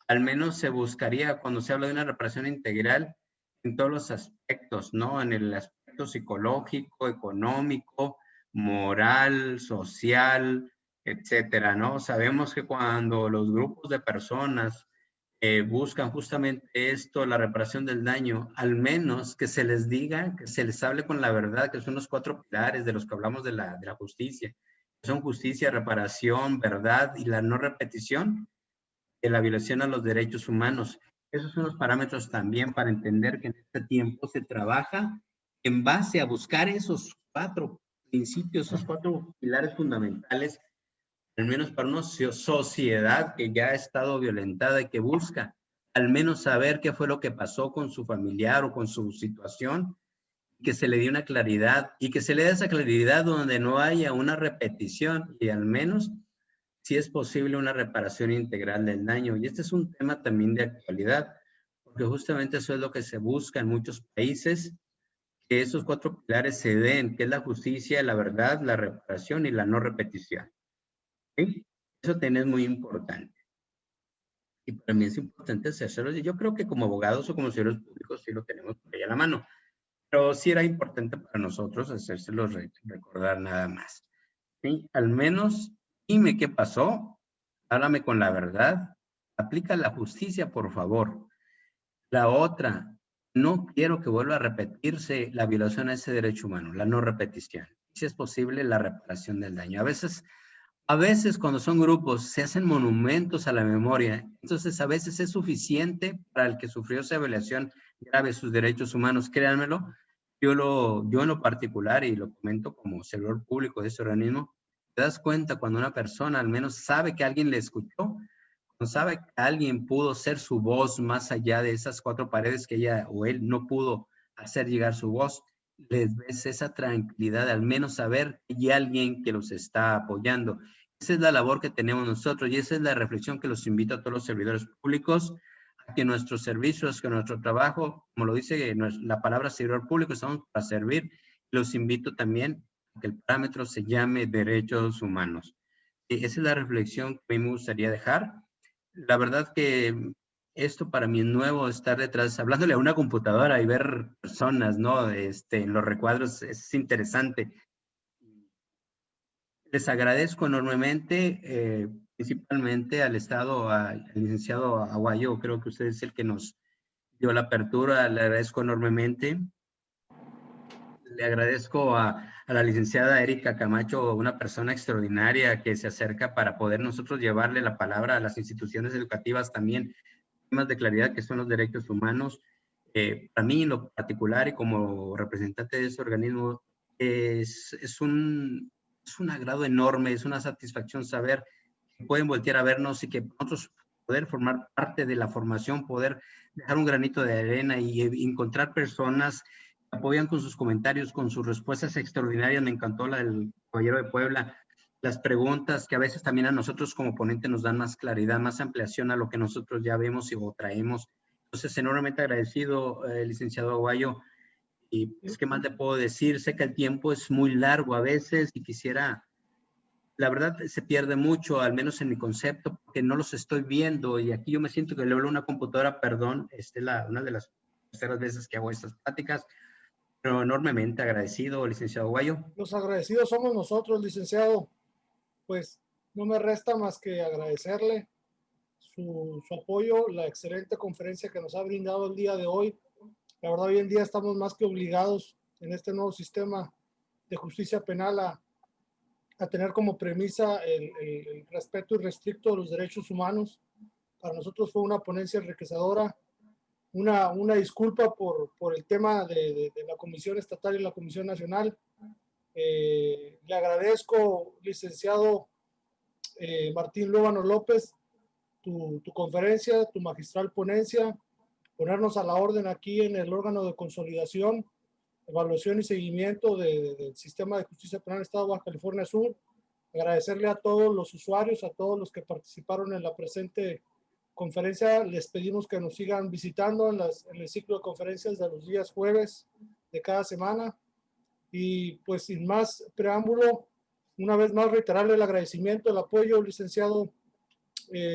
al menos se buscaría, cuando se habla de una reparación integral, en todos los aspectos, ¿no? En el aspecto psicológico, económico, moral, social, etcétera, ¿no? Sabemos que cuando los grupos de personas buscan justamente esto, la reparación del daño, al menos que se les diga, que se les hable con la verdad, que son los 4 pilares de los que hablamos de la justicia, que son justicia, reparación, verdad y la no repetición de la violación a los derechos humanos. Esos son los parámetros también para entender que en este tiempo se trabaja en base a buscar esos 4 principios, esos 4 pilares fundamentales, al menos para una sociedad que ya ha estado violentada y que busca al menos saber qué fue lo que pasó con su familiar o con su situación, que se le dé una claridad y que se le dé esa claridad donde no haya una repetición y al menos si es posible una reparación integral del daño. Y este es un tema también de actualidad, porque justamente eso es lo que se busca en muchos países, que esos 4 pilares se den, que es la justicia, la verdad, la reparación y la no repetición. ¿Sí? Eso también es muy importante. Y para mí es importante hacerlo. Yo creo que como abogados o como servidores públicos sí lo tenemos por ahí a la mano. Pero sí era importante para nosotros hacérselo recordar nada más. ¿Sí? Al menos dime qué pasó, háblame con la verdad, aplica la justicia, por favor. La otra, no quiero que vuelva a repetirse la violación a ese derecho humano, la no repetición. Si es posible, la reparación del daño. A veces cuando son grupos se hacen monumentos a la memoria, entonces a veces es suficiente para el que sufrió esa violación grave de sus derechos humanos, créanmelo. Yo en lo particular, y lo comento como servidor público de este organismo, te das cuenta cuando una persona al menos sabe que alguien le escuchó, cuando sabe que alguien pudo ser su voz más allá de esas 4 paredes que ella o él no pudo hacer llegar su voz, les ves esa tranquilidad de al menos saber que hay alguien que los está apoyando. Esa es la labor que tenemos nosotros y esa es la reflexión que los invito a todos los servidores públicos, a que nuestros servicios, que nuestro trabajo, como lo dice la palabra servidor público, estamos para servir. Los invito también a que el parámetro se llame derechos humanos. Esa es la reflexión que a mí me gustaría dejar. La verdad que esto para mí es nuevo, estar detrás, hablándole a una computadora y ver personas, ¿no? En los recuadros es interesante. Les agradezco enormemente, principalmente al Estado, al licenciado Aguayo, creo que usted es el que nos dio la apertura, le agradezco enormemente. Le agradezco a la licenciada Erika Camacho, una persona extraordinaria que se acerca para poder nosotros llevarle la palabra a las instituciones educativas también, temas de claridad que son los derechos humanos. Para mí en lo particular y como representante de ese organismo es un agrado enorme, es una satisfacción saber que pueden voltear a vernos y que nosotros poder formar parte de la formación, poder dejar un granito de arena y encontrar personas que apoyan con sus comentarios, con sus respuestas extraordinarias. Me encantó la del caballero de Puebla, las preguntas que a veces también a nosotros como ponente nos dan más claridad, más ampliación a lo que nosotros ya vemos y o traemos. Entonces, enormemente agradecido, licenciado Aguayo. Y pues, ¿qué más le puedo decir? Sé que el tiempo es muy largo a veces y quisiera, la verdad se pierde mucho, al menos en mi concepto, porque no los estoy viendo y aquí yo me siento que le hablo a una computadora, perdón, una de las terceras veces que hago estas pláticas, pero enormemente agradecido, licenciado Aguayo. Los agradecidos somos nosotros, licenciado. Pues no me resta más que agradecerle su apoyo, la excelente conferencia que nos ha brindado el día de hoy. La verdad, hoy en día estamos más que obligados en este nuevo sistema de justicia penal a tener como premisa el respeto irrestricto de los derechos humanos. Para nosotros fue una ponencia enriquecedora. Una disculpa por el tema de la Comisión Estatal y la Comisión Nacional. Le agradezco, licenciado Martín Lóbano López, tu conferencia, tu magistral ponencia, ponernos a la orden aquí en el órgano de consolidación, evaluación y seguimiento del sistema de justicia penal del Estado de Baja California Sur. Agradecerle a todos los usuarios, a todos los que participaron en la presente conferencia. Les pedimos que nos sigan visitando en el ciclo de conferencias de los días jueves de cada semana. Y pues sin más preámbulo, una vez más reiterarle el agradecimiento, el apoyo, licenciado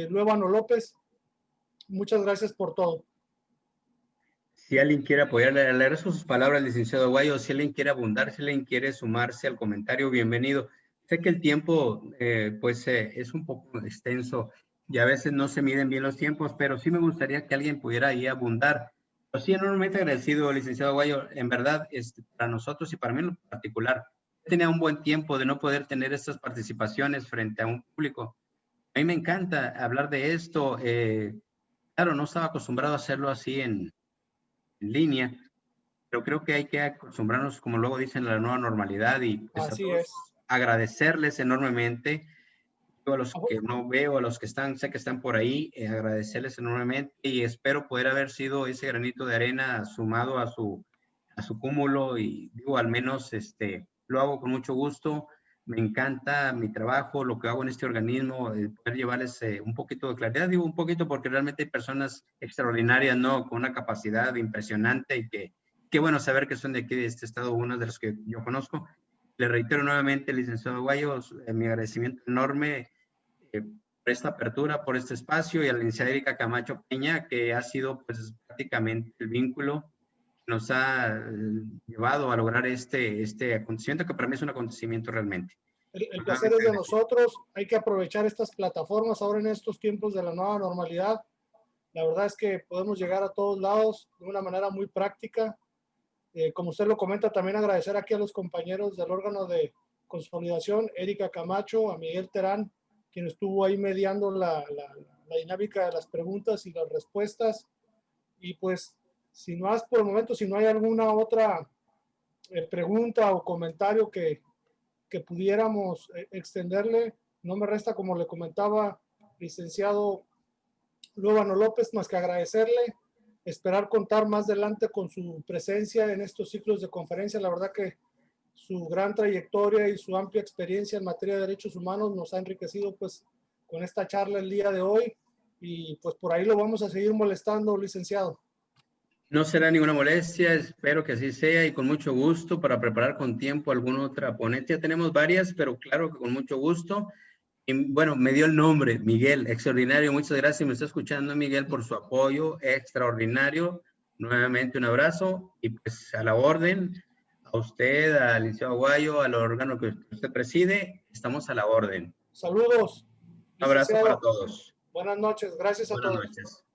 Lóbano López. Muchas gracias por todo. Si alguien quiere apoyar, le agradezco sus palabras, licenciado Aguayo. Si alguien quiere abundar, si alguien quiere sumarse al comentario, bienvenido. Sé que el tiempo es un poco extenso y a veces no se miden bien los tiempos, pero sí me gustaría que alguien pudiera ahí abundar. Pero sí, enormemente agradecido, licenciado Aguayo. En verdad, para nosotros y para mí en lo particular, tenía un buen tiempo de no poder tener estas participaciones frente a un público. A mí me encanta hablar de esto. Claro, no estaba acostumbrado a hacerlo así en línea, pero creo que hay que acostumbrarnos, como luego dicen, a la nueva normalidad y pues a Así todos es. agradecerles enormemente. Yo a los que no veo, a los que están, sé que están por ahí, agradecerles enormemente y espero poder haber sido ese granito de arena sumado a su cúmulo y digo, al menos lo hago con mucho gusto. Me encanta mi trabajo, lo que hago en este organismo, poder llevarles un poquito de claridad. Digo un poquito porque realmente hay personas extraordinarias, ¿no? Con una capacidad impresionante y qué bueno saber que son de aquí, de este estado, uno de los que yo conozco. Le reitero nuevamente, licenciado Aguayo, mi agradecimiento enorme por esta apertura, por este espacio, y a la licenciada Erika Camacho Peña, que ha sido pues prácticamente el vínculo que nos ha llevado a lograr este acontecimiento, que para mí es un acontecimiento realmente. El placer es de nosotros. Hay que aprovechar estas plataformas ahora en estos tiempos de la nueva normalidad. La verdad es que podemos llegar a todos lados de una manera muy práctica. Como usted lo comenta, también agradecer aquí a los compañeros del órgano de consolidación, Erika Camacho, a Miguel Terán, quien estuvo ahí mediando la dinámica de las preguntas y las respuestas. Y pues, si no has por el momento, si no hay alguna otra pregunta o comentario que pudiéramos extenderle, no me resta, como le comentaba, licenciado Luevano López, más que agradecerle, esperar contar más adelante con su presencia en estos ciclos de conferencia. La verdad que su gran trayectoria y su amplia experiencia en materia de derechos humanos nos ha enriquecido pues con esta charla el día de hoy, y pues por ahí lo vamos a seguir molestando, licenciado. No será ninguna molestia, espero que así sea, y con mucho gusto para preparar con tiempo alguna otra ponencia. Tenemos varias, pero claro que con mucho gusto. Y bueno, me dio el nombre, Miguel, extraordinario. Muchas gracias, me está escuchando Miguel, por su apoyo, extraordinario. Nuevamente un abrazo y pues a la orden, a usted, al licenciado Aguayo, al órgano que usted preside, estamos a la orden. Saludos. Un abrazo para todos. Buenas noches, gracias a todos. Buenas noches.